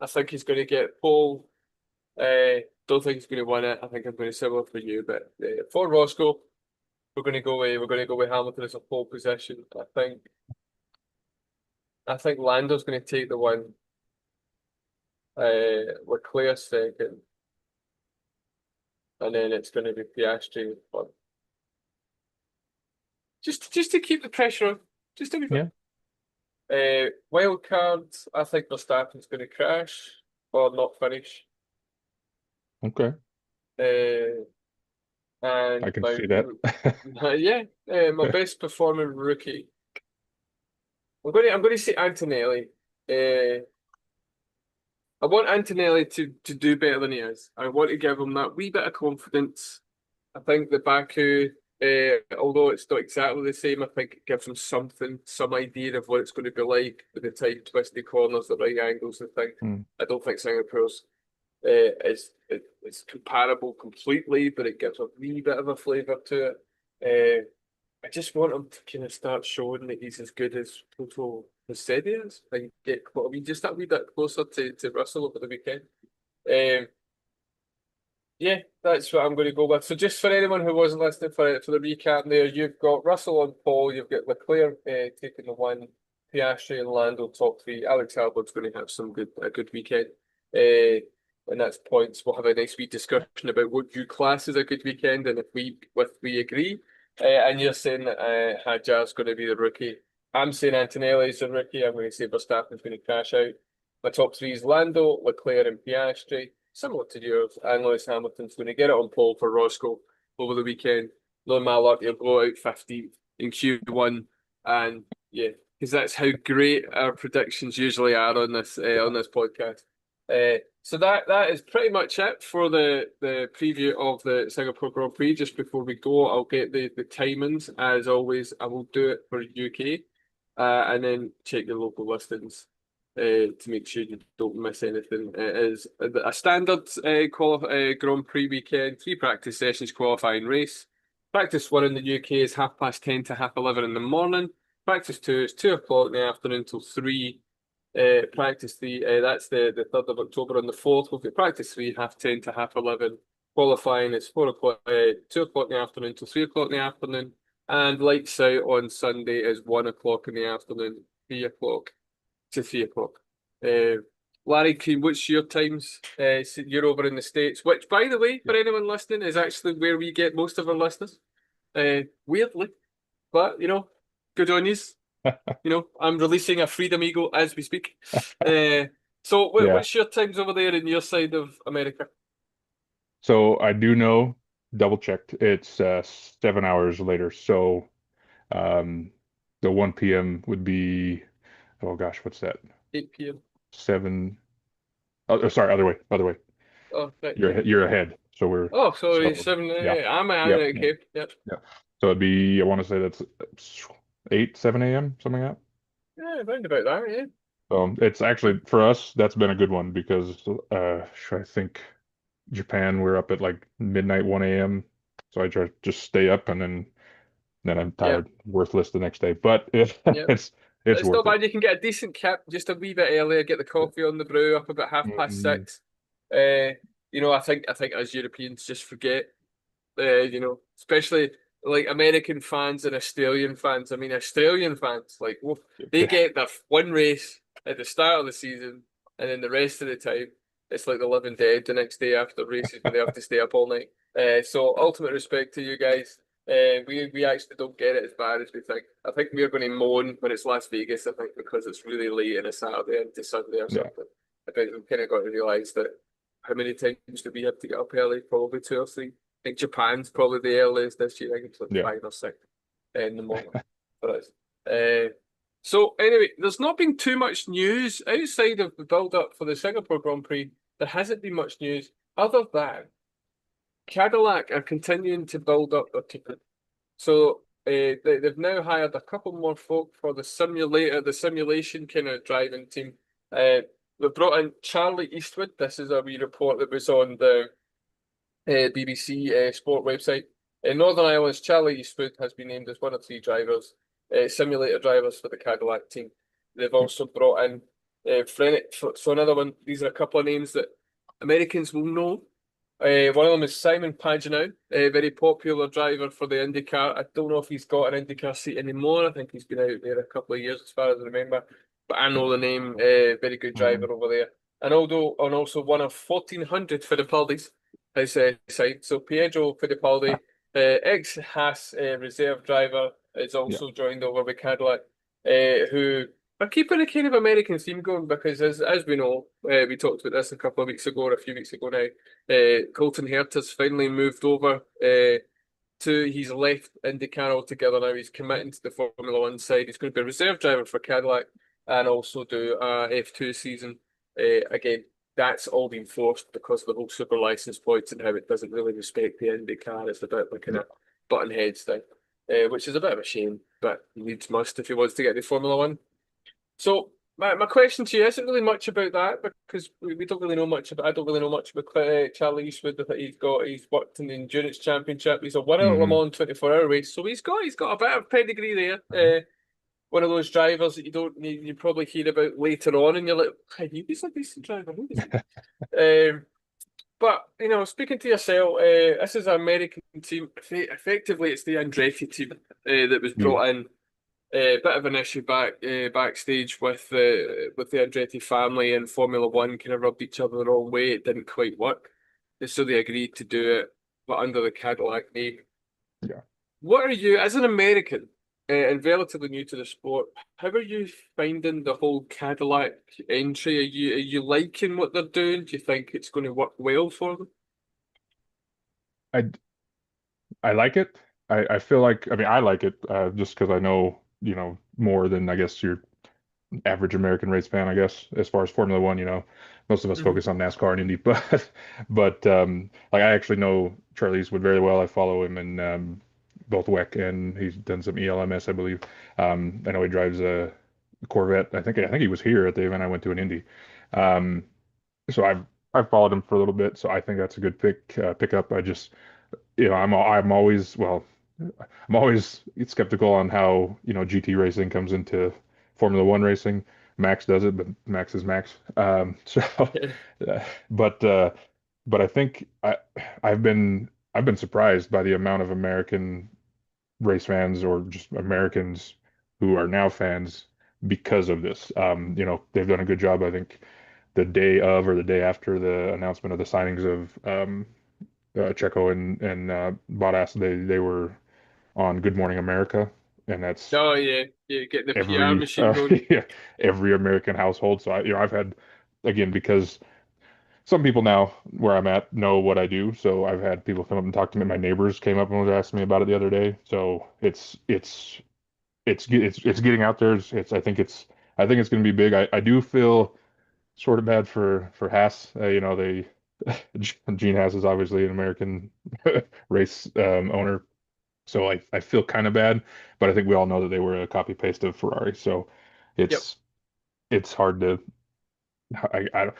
I think he's going to get pole. Don't think he's going to win it. I think I'm going to similar for you, but for Roscoe, we're going to go with Hamilton as a pole position. I think Lando's going to take the win. Leclerc second, and then it's going to be Piastri. But just to keep the pressure on, just a wee bit. Yeah. Wild card. I think Verstappen's going to crash or not finish. Okay. Uh, I and can my see that. yeah, my best performing rookie. I'm going to say Antonelli. I want Antonelli to do better than he is. I want to give him that wee bit of confidence. I think the Baku, although it's not exactly the same, I think it gives him something, some idea of what it's going to be like with the tight, twisty corners, the right angles and things. Hmm. I don't think Singapore's it's comparable completely, but it gives a wee bit of a flavour to it. I just want him to kind of start showing that he's as good as Toto has said he is. Like just that wee bit closer to Russell over the weekend. Um, yeah, that's what I'm going to go with. So just for anyone who wasn't listening for the recap there, you've got Russell on pole, you've got Leclerc taking the one, Piastri and Lando top three. Alex Albon's going to have a good weekend. And that's points. We'll have a nice wee discussion about what you class as a good weekend and if we agree. And you're saying that Hadjar's going to be the rookie. I'm saying Antonelli's a rookie. I'm going to say Verstappen's going to crash out. My top three is Lando, Leclerc, and Piastri. Similar to yours. And Lewis Hamilton's going to get it on pole for Roscoe over the weekend. Knowing my luck, he'll blow out 15th in Q1. And yeah, because that's how great our predictions usually are on this podcast. So that is pretty much it for the preview of the Singapore Grand Prix. Just before we go, I'll get the timings. As always, I will do it for UK. And then check your local listings to make sure you don't miss anything. It is a standard Grand Prix weekend, 3 practice sessions, qualifying race. Practice 1 in the UK is 10:30 to 11:30 in the morning. Practice 2 is 2 o'clock in the afternoon till 3. Practice 3, that's the 3rd of October. On the 4th, we'll get practice 3, 10:30 to 11:30. Qualifying is 4 o'clock, 2 o'clock in the afternoon till 3 o'clock in the afternoon. And lights out on Sunday is 1 o'clock in the afternoon, 3 o'clock to 3 o'clock. Larry, what's your times? So you're over in the States, which, by the way, for anyone listening, is actually where we get most of our listeners. Weirdly, but good on yous. I'm releasing a Freedom Eagle as we speak. So Yeah. what's your times over there in your side of America? So I do know, double checked, it's 7 hours later. So the 1 p.m. would be, oh gosh, what's that? 8 p.m. 7. Oh, sorry, other way, other way. Oh, right. You're ahead. So we're Oh, sorry, so 7. yeah, I'm yeah, yeah, okay. Yep. yeah. So it'd be, I want to say that's 8, 7 a.m., something like that. Yeah, round about that. Yeah. It's actually for us, that's been a good one because I think Japan, we're up at like midnight, 1 a.m. So I try to just stay up and then I'm Yeah. tired, worthless the next day. But Yeah. it's It's not worth it. bad. You can get a decent kip just a wee bit earlier. Get the coffee on the brew up about half past Mm, 6. I think as Europeans just forget. Especially like American fans and Australian fans. I mean, Australian fans, like, woof, they get their one race at the start of the season, and then the rest of the time, it's like the living dead the next day after races where they have to stay up all night. So ultimate respect to you guys. We actually don't get it as bad as we think. I think we're going to moan when it's Las Vegas. I think because it's really late on a Saturday into Sunday or yeah, something. I think we've kind of got to realise that how many times do we have to get up early? Probably 2 or 3. I think Japan's probably the earliest this year. I think it's like yeah. 5 or 6 in the morning for us. So anyway, there's not been too much news outside of the build-up for the Singapore Grand Prix. There hasn't been much news other than Cadillac are continuing to build up their team. So they've now hired a couple more folk for the simulation kind of driving team. They've brought in Charlie Eastwood. This is a wee report that was on the BBC Sport website. In Northern Ireland's Charlie Eastwood has been named as one of 3 drivers, simulator drivers for the Cadillac team. They've also brought in so another one. These are a couple of names that Americans will know. One of them is Simon Pagenaud, a very popular driver for the IndyCar. I don't know if he's got an IndyCar seat anymore. I think he's been out there a couple of years, as far as I remember. But I know the name. Very good driver over there. And also one of 1,400 Fittipaldis has signed. So Pietro Fittipaldi, ex-Haas reserve driver, is Yeah. also joined over with Cadillac, who are keeping a kind of American theme going because, as we know, we talked about this a couple of weeks ago or a few weeks ago now. Colton Herta's finally moved over he's left IndyCar altogether now. He's committing to the Formula One side. He's going to be a reserve driver for Cadillac and also do a F2 season. Again, that's all been forced because of the whole super license points and how it doesn't really respect the IndyCar. It's a bit like a button heads thing, which is a bit of a shame, but he needs must if he wants to get the Formula One. So my question to you isn't really much about that because we don't really know much about. I don't really know much about Charlie Eastwood. That he's worked in the Endurance Championship. He's a winner at Le Hmm. Mans 24-hour race, so he's got a bit of pedigree there. One of those drivers that you probably hear about later on, and you're like, hey, he's a decent driver. Who is he? But speaking to yourself, this is an American team. Effectively, it's the Andretti team that was Yeah. brought in. Bit of an issue backstage with the Andretti family and Formula One kind of rubbed each other the wrong way. It didn't quite work, so they agreed to do it, but under the Cadillac name. Yeah. What are you, as an American? and relatively new to the sport. How are you finding the whole Cadillac entry? Are you liking what they're doing? Do you think it's going to work well for them? I I like it. I feel like, I mean, I like it just because I know, more than I guess your average American race fan, I guess, as far as Formula One, most of us Hmm. focus on NASCAR and Indy, but like I actually know Charlie Eastwood very well. I follow him in both WEC and he's done some ELMS, I believe. I know he drives a Corvette. I think he was here at the event I went to in Indy. Um, so I've followed him for a little bit, so I think that's a good pickup. I just I'm always I'm always skeptical on how GT racing comes into Formula One racing. Max does it, but Max is Max. Uh, but uh, but I think I've been surprised by the amount of American race fans or just Americans who are now fans because of this. They've done a good job. I think the day of or the day after the announcement of the signings of Checo and Bottas, they were on Good Morning America, and that's Oh yeah, yeah, getting the PR every machine going. yeah, every American household. So I've had again because some people now where I'm at know what I do, so I've had people come up and talk to me. My neighbors came up and was asking me about it the other day. So it's getting out there. I think it's going to be big. I do feel sort of bad for Haas. They Gene Haas is obviously an American race owner, so I feel kind of bad, but I think we all know that they were a copy paste of Ferrari. So Yep. it's it's hard to.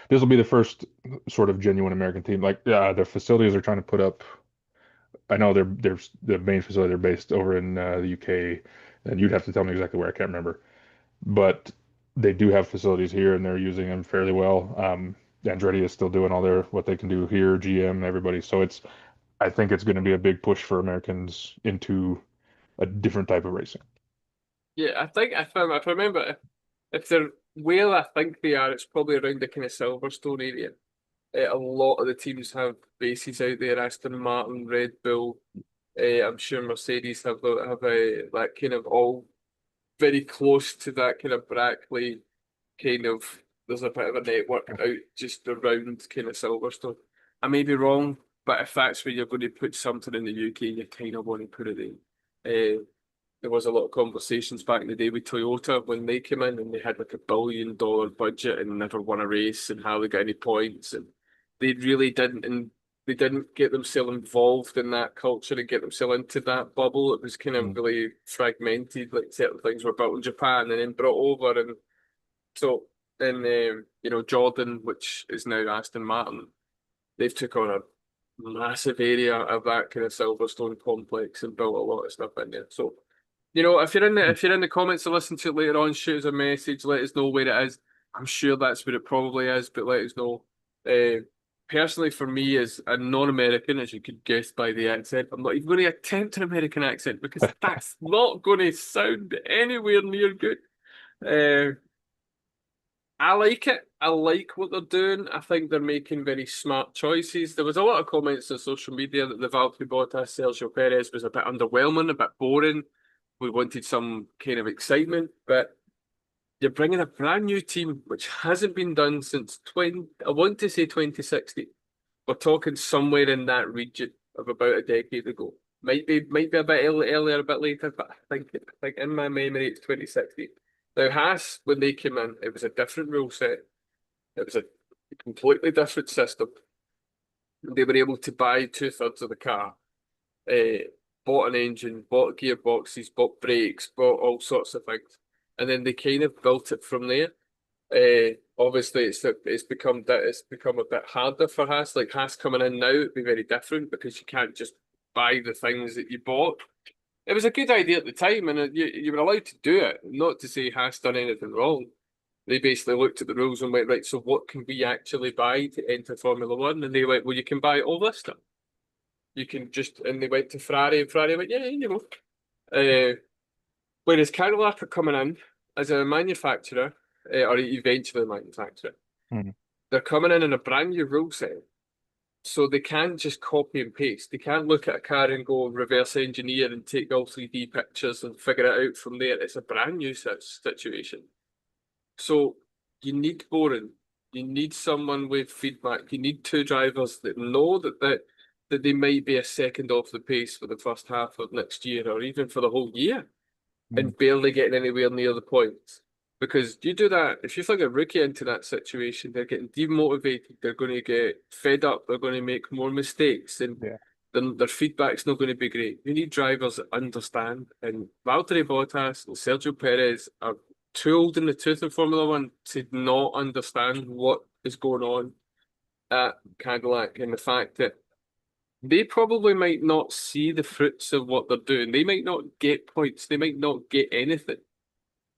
This will be the first sort of genuine American team. Like the facilities are trying to put up. I know they're the main facility they're based over in the UK, and you'd have to tell me exactly where. I can't remember, but they do have facilities here, and they're using them fairly well. Andretti is still doing all their what they can do here, GM and everybody. So I think it's going to be a big push for Americans into a different type of racing. Yeah, I think if I remember, if they're where I think they are, it's probably around the kind of Silverstone area. A lot of the teams have bases out there. Aston Martin, Red Bull. I'm sure Mercedes have that kind of all very close to that kind of Brackley kind of. There's a bit of a network out just around kind of Silverstone. I may be wrong, but if that's where you're going to put something in the UK, you kind of want to put it in. There was a lot of conversations back in the day with Toyota when they came in and they had like $1 billion budget and never won a race and hardly got any points and they really didn't and they didn't get themselves involved in that culture and get themselves into that bubble. It was kind of Mm. really fragmented, like certain things were built in Japan and then brought over and so and Jordan, which is now Aston Martin, they've took on a massive area of that kind of Silverstone complex and built a lot of stuff in there. So if you're in the comments to listen to it later on, shoot us a message, let us know where it is. I'm sure that's where it probably is, but let us know. Personally, for me, as a non-American, as you could guess by the accent, I'm not even going to attempt an American accent because that's not going to sound anywhere near good. Uh, I like it. I like what they're doing. I think they're making very smart choices. There was a lot of comments on social media that the Valtteri Bottas, Sergio Perez was a bit underwhelming, a bit boring. We wanted some kind of excitement, but you're bringing a brand new team which hasn't been done since 20, I want to say 2016. We're talking somewhere in that region of about a decade ago. Might be a bit earlier, a bit later, but I think in my memory it's 2016. Now Haas, when they came in, it was a different rule set. It was a completely different system. They were able to buy two-thirds of the car, uh, bought an engine, bought gearboxes, bought brakes, bought all sorts of things, and then they kind of built it from there. Obviously, it's become a bit harder for Haas. Like Haas coming in now, it'd be very different because you can't just buy the things that you bought. It was a good idea at the time, and you were allowed to do it. Not to say Haas done anything wrong. They basically looked at the rules and went, right, so what can we actually buy to enter Formula One? And they went, well, you can buy all this stuff. You can just, and they went to Ferrari, and Ferrari went, yeah, whereas Cadillac are coming in as a manufacturer, or eventually a manufacturer. Mm. They're coming in a brand new rule set. So they can't just copy and paste. They can't look at a car and go reverse engineer and take all 3D pictures and figure it out from there. It's a brand new situation. So you need boring. You need someone with feedback. You need two drivers that know that they might be a second off the pace for the first half of next year or even for the whole year Mm. and barely getting anywhere near the points. Because you do that, if you fling a rookie into that situation, they're getting demotivated, they're going to get fed up, they're going to make more mistakes, and Yeah. then their feedback's not going to be great. You need drivers that understand, and Valtteri Bottas and Sergio Perez are too old in the tooth in Formula One to not understand what is going on at Cadillac and the fact that they probably might not see the fruits of what they're doing. They might not get points, they might not get anything,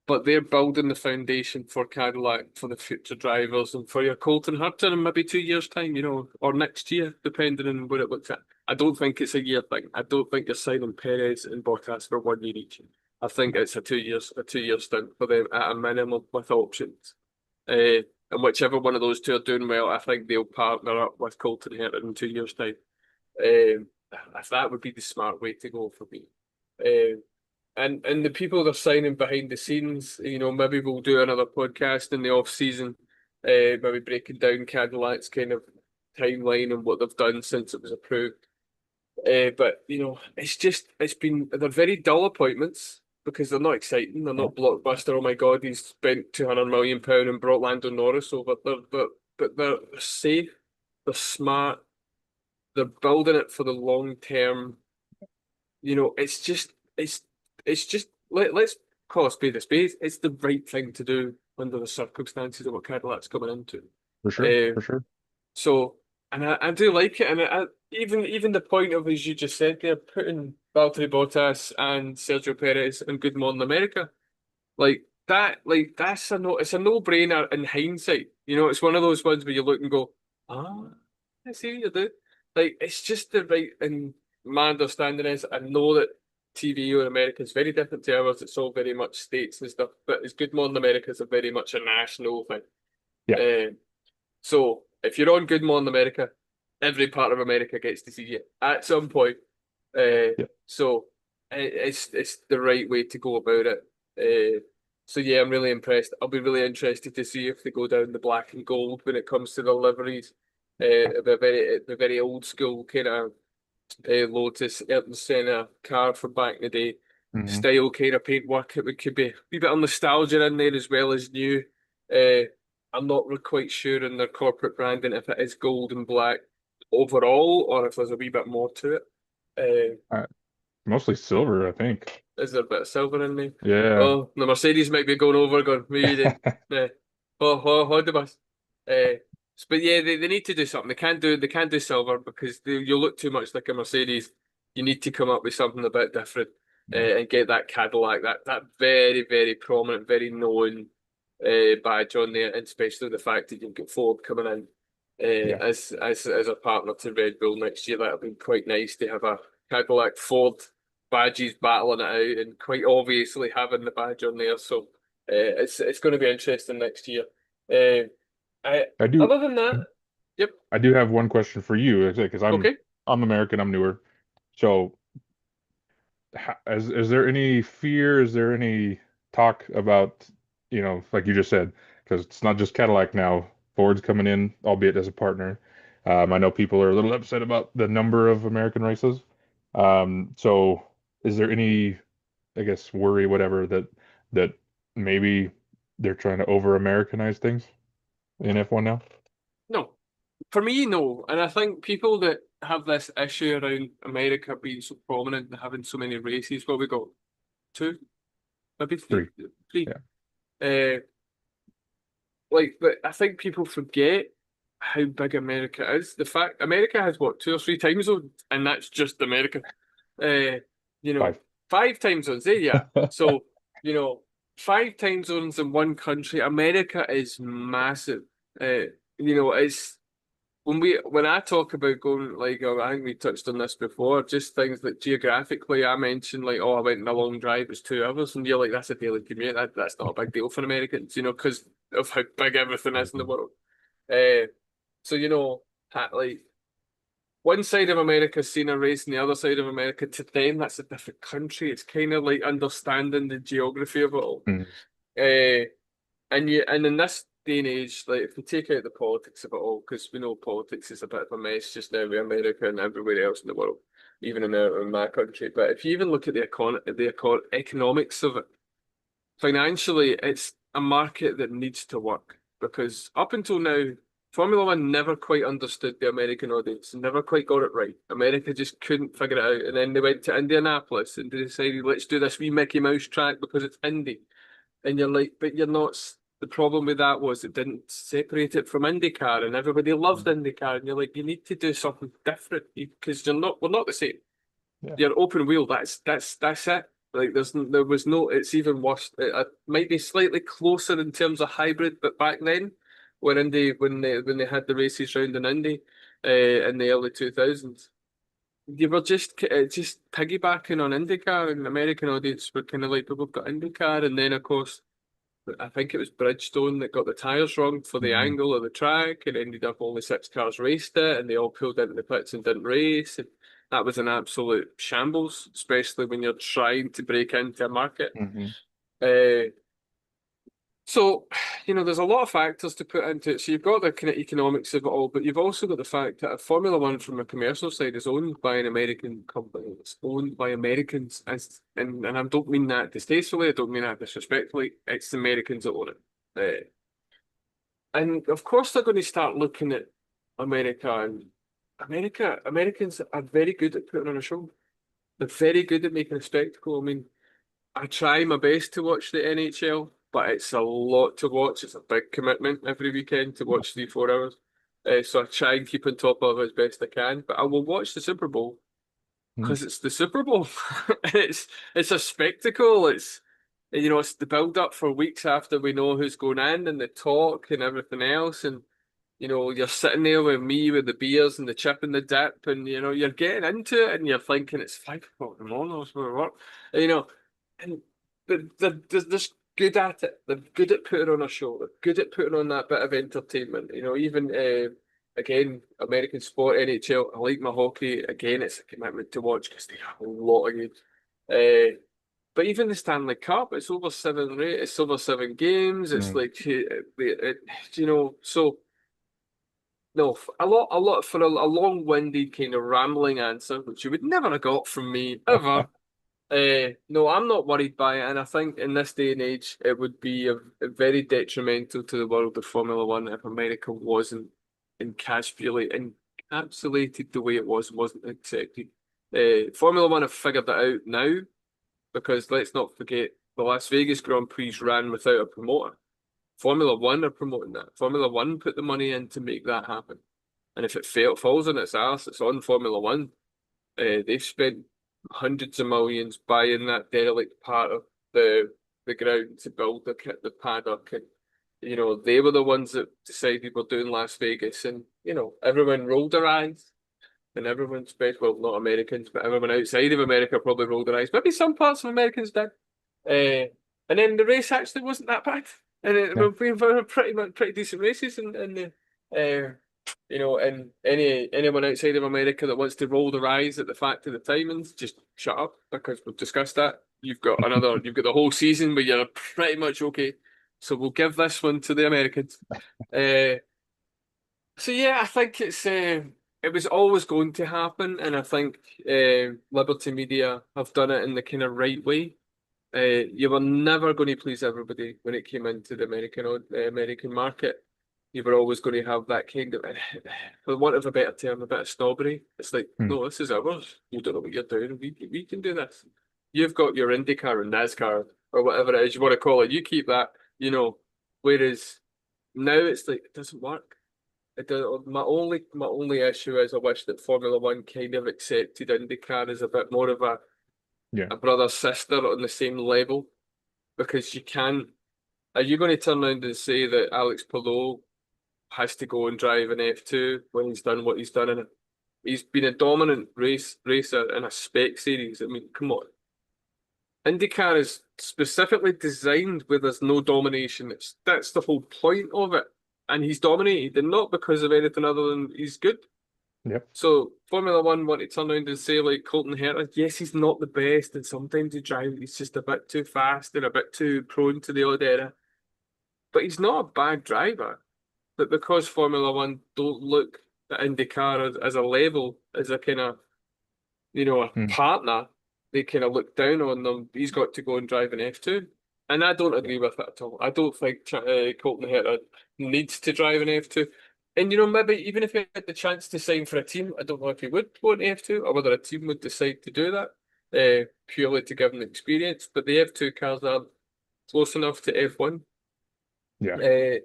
but they're building the foundation for Cadillac for the future drivers and for your Colton Herta in maybe 2 years' time, or next year, depending on what it looks at. I don't think it's a year thing. I don't think you're signing Perez and Bottas for 1 year each. I think it's a 2 year stint for them at a minimum with options. And whichever one of those two are doing well, I think they'll partner up with Colton Herta in 2 years' time. Um, that would be the smart way to go for me. And the people they're signing behind the scenes, maybe we'll do another podcast in the off season, maybe breaking down Cadillac's kind of timeline and what they've done since it was approved. But they're very dull appointments because they're not exciting, they're Yeah. not blockbuster. Oh my God, he's spent £200 million and brought Lando Norris over. But they're safe, they're smart, they're building it for the long term. It's just let's call a spade a spade. It's the right thing to do under the circumstances of what Cadillac's coming into. For sure. Uh, For sure. so, and I do like it, and even the point of, as you just said there, putting Valtteri Bottas and Sergio Perez in Good Morning America, that's it's a no-brainer in hindsight. It's one of those ones where you look and go, ah, I see what you do. Like, it's just the right, and my understanding is, I know that TV in America is very different to ours. It's all very much states and stuff, but it's Good Morning America is a very much a national thing. Yeah. So if you're on Good Morning America, every part of America gets to see you at some point. Yeah. So it's the right way to go about it. So yeah, I'm really impressed. I'll be really interested to see if they go down the black and gold when it comes to the liveries. The very old school kind of Lotus Ayrton Senna car from back in the day Hmm. style kind of paintwork. It could be a wee bit of nostalgia in there as well as new. Uh, I'm not really quite sure in their corporate branding if it is gold and black overall or if there's a wee bit more to it. Uh, Mostly silver, I think. Is there a bit of silver in there? Yeah. Oh, the Mercedes might be going over, going, what are you doing? Yeah. Hold the bus. Uh, but yeah, they need to do something. They can't do silver because you'll look too much like a Mercedes. You need to come up with something a bit different Yeah. and get that Cadillac, that very, very prominent, very known badge on there, and especially the fact that you've got Ford coming in Yeah. as a partner to Red Bull next year. That'll be quite nice to have a Cadillac Ford badges battling it out and quite obviously having the badge on there. So it's going to be interesting next year. Uh, I I do Other than that, yep, I do have one question for you, because okay. I'm American, I'm newer. So is there any fear? Is there any talk about, like you just said, because it's not just Cadillac now. Ford's coming in, albeit as a partner. I know people are a little upset about the number of American races. So is there any, I guess, worry, whatever, that maybe they're trying to over-Americanize things in F1 now? No, for me, no. And I think people that have this issue around America being so prominent and having so many races, well, we got two, maybe three, Three. three. Yeah. Uh, but I think people forget how big America is. The fact America has what, two or three time zones, and that's just America. Uh, you know, Five. five time zones. Yeah. So, you know, five time zones in one country. America is massive. It's when I talk about going, like, I think we touched on this before, just things like geographically, I mentioned like, oh, I went on a long drive, it's 2 hours, and you're like, that's a daily commute. That's not a big deal for Americans, because of how big everything is in the Mhm. world. Uh, so like, one side of America's seen a race and the other side of America, to them, that's a different country. It's kind of like understanding the geography of it all. Mm. Uh, and in this day and age, like if we take out the politics of it all, because we know politics is a bit of a mess just now with America and everywhere else in the world, even in my country. But if you even look at the economics of it, financially, it's a market that needs to work because up until now, Formula One never quite understood the American audience, never quite got it right. America just couldn't figure it out. And then they went to Indianapolis and they decided, let's do this wee Mickey Mouse track because it's Indy. And you're like, but you're not. The problem with that was it didn't separate it from IndyCar, and everybody loved IndyCar. And you're like, you need to do something different because we're not the same. Yeah. You're open wheel. That's it. Like there was no. It's even worse. It might be slightly closer in terms of hybrid, but back then, when they had the races round in Indy, in the early 2000s, you were just piggybacking on IndyCar, and the American audience were kind of like, but we've got IndyCar, and then of course I think it was Bridgestone that got the tyres wrong for the Hmm. angle of the track and ended up only six cars raced it and they all pulled into the pits and didn't race. And that was an absolute shambles, especially when you're trying to break into a market. Hmm. Uh, so, there's a lot of factors to put into it. So you've got the kind of economics of it all, but you've also got the fact that Formula One from a commercial side is owned by an American company. It's owned by Americans. And I don't mean that distastefully, I don't mean that disrespectfully. It's the Americans that own it. And of course they're going to start looking at America and Americans are very good at putting on a show. They're very good at making a spectacle. I mean, I try my best to watch the NHL, but it's a lot to watch. It's a big commitment every weekend to watch 3, 4 hours. So I try and keep on top of it as best I can. But I will watch the Super Bowl Hmm. because it's the Super Bowl. It's a spectacle. It's the build up for weeks after we know who's going in and the talk and everything else. And you're sitting there with me with the beers and the chip and the dip, and you're getting into it, and you're thinking it's 5 o'clock in the morning, I was going to work, you know, and but they're just good at it. They're good at putting on a show. They're good at putting on that bit of entertainment. Even again, American sport, NHL. I like my hockey. Again, it's a commitment to watch because they have a lot of games. But even the Stanley Cup, it's over 7 games. It's Hmm. like so. No, a lot for a long-winded kind of rambling answer, which you would never have got from me ever. No, I'm not worried by it, and I think in this day and age, it would be a very detrimental to the world of Formula One if America wasn't encapsulated the way it wasn't accepted. Formula One have figured that out now because let's not forget the Las Vegas Grand Prix ran without a promoter. Formula One are promoting that. Formula One put the money in to make that happen. And if falls on its ass, it's on Formula One. They've spent hundreds of millions buying that derelict part of the ground to build the paddock, and they were the ones that decided we're doing Las Vegas, and everyone rolled their eyes, and everyone, well, not Americans, but everyone outside of America probably rolled their eyes. Maybe some parts of Americans did. And then the race actually wasn't that bad, and Yeah. we were pretty decent races, and and anyone outside of America that wants to roll their eyes at the fact of the timings, just shut up because we've discussed that. You've got the whole season where you're pretty much okay. So we'll give this one to the Americans. Uh, so yeah, I think it was always going to happen, and I think Liberty Media have done it in the kind of right way. You were never going to please everybody when it came into the American market. You were always going to have that kind of, for want of a better term, a bit of snobbery. It's like, Hmm. no, this is ours. You don't know what you're doing. We can do this. You've got your IndyCar and NASCAR or whatever it is you want to call it. You keep that, Whereas now it's like it doesn't work. It does, my only issue is I wish that Formula One kind of accepted IndyCar as a bit more of Yeah. a brother sister on the same level because you can't. Are you going to turn around and say that Alex Palou has to go and drive an F2 when he's done what he's done in it? He's been a dominant racer in a spec series. I mean, come on. IndyCar is specifically designed where there's no domination. That's the whole point of it. And he's dominated, and not because of anything other than he's good. Yep. So Formula One want to turn around and say like Colton Herta, yes, he's not the best, and sometimes he drives, he's just a bit too fast and a bit too prone to the odd error. But he's not a bad driver. But because Formula One don't look at IndyCar as a level, as a kind of a Mm. partner, they kind of look down on them. He's got to go and drive an F2. And I don't Yeah. agree with it at all. I don't think Colton Herta needs to drive an F2. And maybe even if he had the chance to sign for a team, I don't know if he would go an F2 or whether a team would decide to do that purely to give him the experience. But the F2 cars are close enough to F1. Yeah. Uh,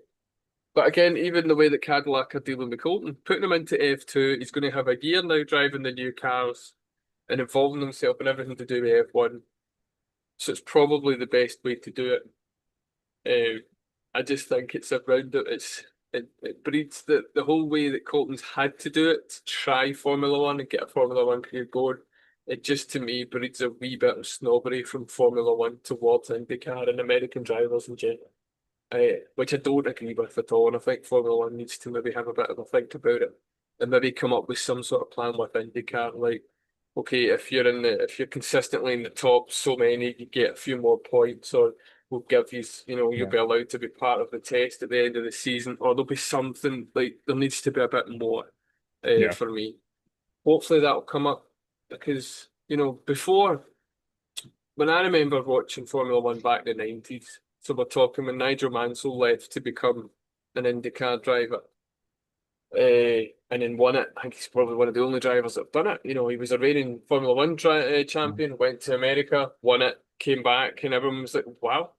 but again, even the way that Cadillac are dealing with Colton, putting him into F2, he's going to have a year now driving the new cars and involving himself in everything to do with F1. So it's probably the best way to do it. I just think it's around it. It breeds the whole way that Colton's had to do it to try Formula One and get a Formula One career going. It just to me breeds a wee bit of snobbery from Formula One towards IndyCar and American drivers in general. Which I don't agree with at all. And I think Formula One needs to maybe have a bit of a think about it and maybe come up with some sort of plan with IndyCar. Like, okay, if you're consistently in the top so many, you get a few more points, or we'll give you, you'll Yeah. be allowed to be part of the test at the end of the season, or there'll be something like there needs to be a bit more Yeah. for me. Hopefully that'll come up because, before when I remember watching Formula One back in the 90s, so we're talking when Nigel Mansell left to become an IndyCar driver, and then won it. I think he's probably one of the only drivers that have done it. He was a reigning Formula One Mm. champion, went to America, won it, came back, and everyone was like, wow.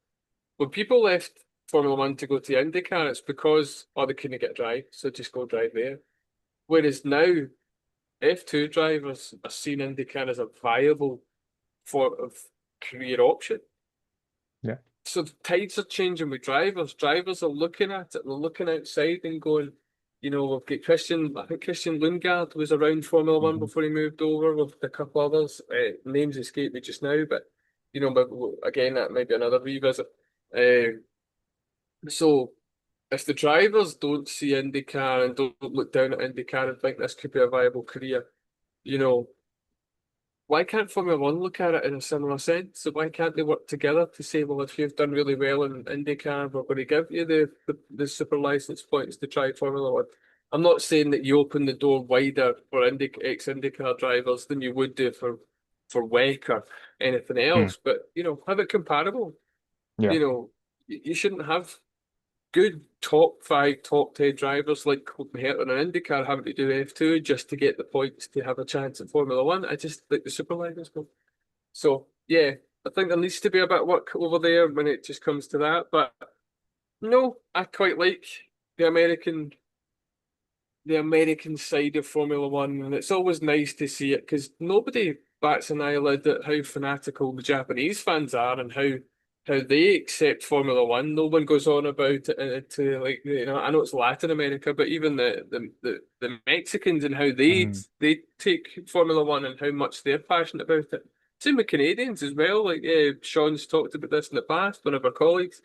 When people left Formula One to go to IndyCar, it's because, oh, they couldn't get a drive, so just go drive there. Whereas now, F2 drivers are seen IndyCar as a viable form of career option. Yeah. So the tides are changing with drivers. Drivers are looking at it. They're looking outside and going, we've got I think Christian Lundgaard was around Formula One Hmm. before he moved over with a couple others. Names escape me just now, but, but again, that might be another revisit. Uh, so if the drivers don't see IndyCar and don't look down at IndyCar and think this could be a viable career, you know, why can't Formula One look at it in a similar sense? So why can't they work together to say, well, if you've done really well in IndyCar, we're going to give you the super license points to try Formula One. I'm not saying that you open the door wider for ex-IndyCar drivers than you would do for WEC or anything Mm. else, but have it comparable. Yeah. You shouldn't have good top five, top 10 drivers like Colton Herta and IndyCar having to do F2 just to get the points to have a chance at Formula One. I just like the super license go. So yeah, I think there needs to be a bit of work over there when it just comes to that. But no, I quite like the American the American side of Formula One, and it's always nice to see it because nobody bats an eyelid at how fanatical the Japanese fans are and how they accept Formula One. No one goes on about it to like I know it's Latin America, but even the Mexicans and how Mm. they take Formula One and how much they're passionate about it. Same with Canadians as well. Like Sean's talked about this in the past, one of our colleagues.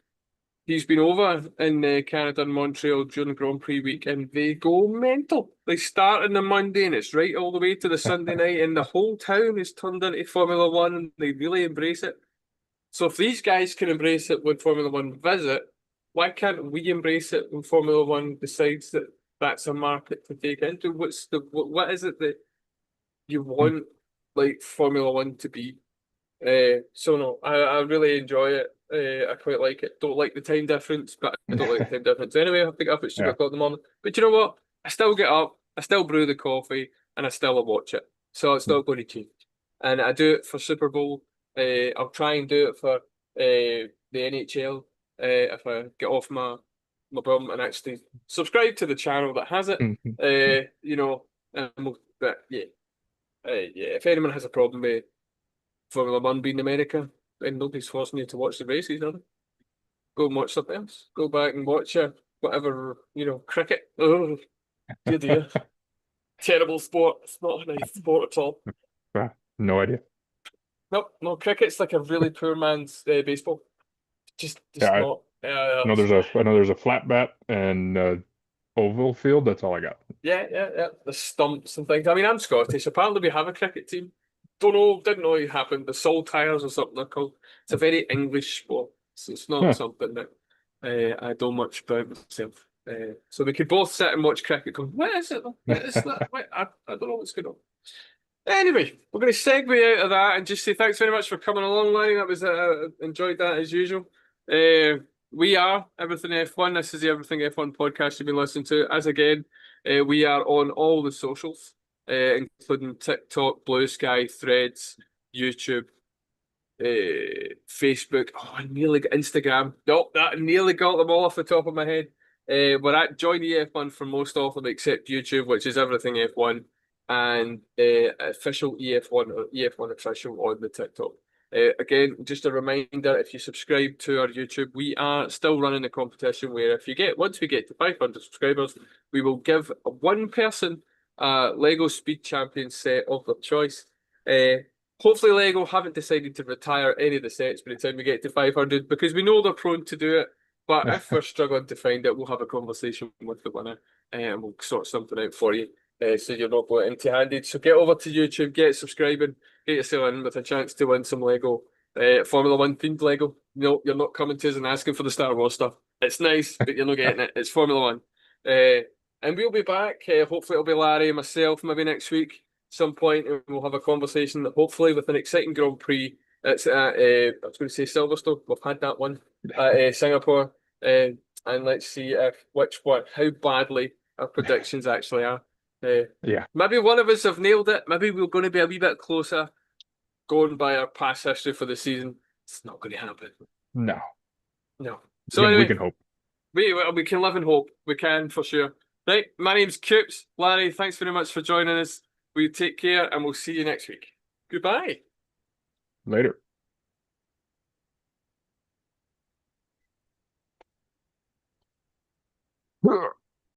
He's been over in Canada and Montreal during the Grand Prix week, and they go mental. They start on the Monday, and it's right all the way to the Sunday night, and the whole town is turned into Formula One, and they really embrace it. So if these guys can embrace it when Formula One visit, why can't we embrace it when Formula One decides that that's a market to take into? What is it that you Mm. want like Formula One to be? So no, I really enjoy it. I quite like it. Don't like the time difference, but I don't like the time difference anyway. I pick it up at 7 Yeah. o'clock in the morning. But you know what? I still get up, I still brew the coffee, and I still watch it. So it's Yeah. not going to change. And I do it for Super Bowl. I'll try and do it for the NHL if I get off my bum and actually subscribe to the channel that has it. Mhm. But yeah, if anyone has a problem with Formula One being America, then nobody's forcing you to watch the races, are they? Go and watch something else. Go back and watch whatever, cricket. Oh, dear, dear. Terrible sport. It's not a nice sport at all. No idea. Nope, no, cricket's like a really poor man's baseball. Yeah, Just not. I know there's a flat bat and oval field. That's all I got. Yeah. The stumps and things. I mean, I'm Scottish. Apparently, we have a cricket team. Don't know, didn't know it happened. The saltires or something they're called. It's a very English sport, so it's not Huh. something that I don't much about myself. So we could both sit and watch cricket. Going, what is it? What is that? What? I don't know what's going on. Anyway, we're going to segue out of that and just say thanks very much for coming along, Larry. That was enjoyed that as usual. We are Everything F1. This is the Everything F1 podcast you've been listening to. As again, we are on all the socials, including TikTok, Blue Sky, Threads, YouTube, Facebook. Oh, I nearly got Instagram. Nope, that nearly got them all off the top of my head. We're at Join the F1 for most of them except YouTube, which is Everything F1, and official EF1 or EF1 official on the TikTok. Again, just a reminder, if you subscribe to our YouTube, we are still running a competition where once we get to 500 subscribers, we will give one person a Lego Speed Champion set of their choice. Hopefully Lego haven't decided to retire any of the sets by the time we get to 500 because we know they're prone to do it. But if we're struggling to find it, we'll have a conversation with the winner and we'll sort something out for you so you're not going empty-handed. So get over to YouTube, get subscribing, get yourself in with a chance to win some Lego. Formula One themed Lego. No, you're not coming to us and asking for the Star Wars stuff. It's nice, but you're not getting it. It's Formula One. And we'll be back. Hopefully it'll be Larry and myself maybe next week some point, and we'll have a conversation, hopefully with an exciting Grand Prix. It's at, I was going to say Silverstone. We've had that one at Singapore, and let's see how badly our predictions actually are. Yeah. Maybe one of us have nailed it. Maybe we're going to be a wee bit closer going by our past history for the season. It's not going to happen. No. No. So We anyway, can hope. we can live in hope. We can for sure. Right. My name's Coops. Larry, thanks very much for joining us. We take care and we'll see you next week. Goodbye. Later.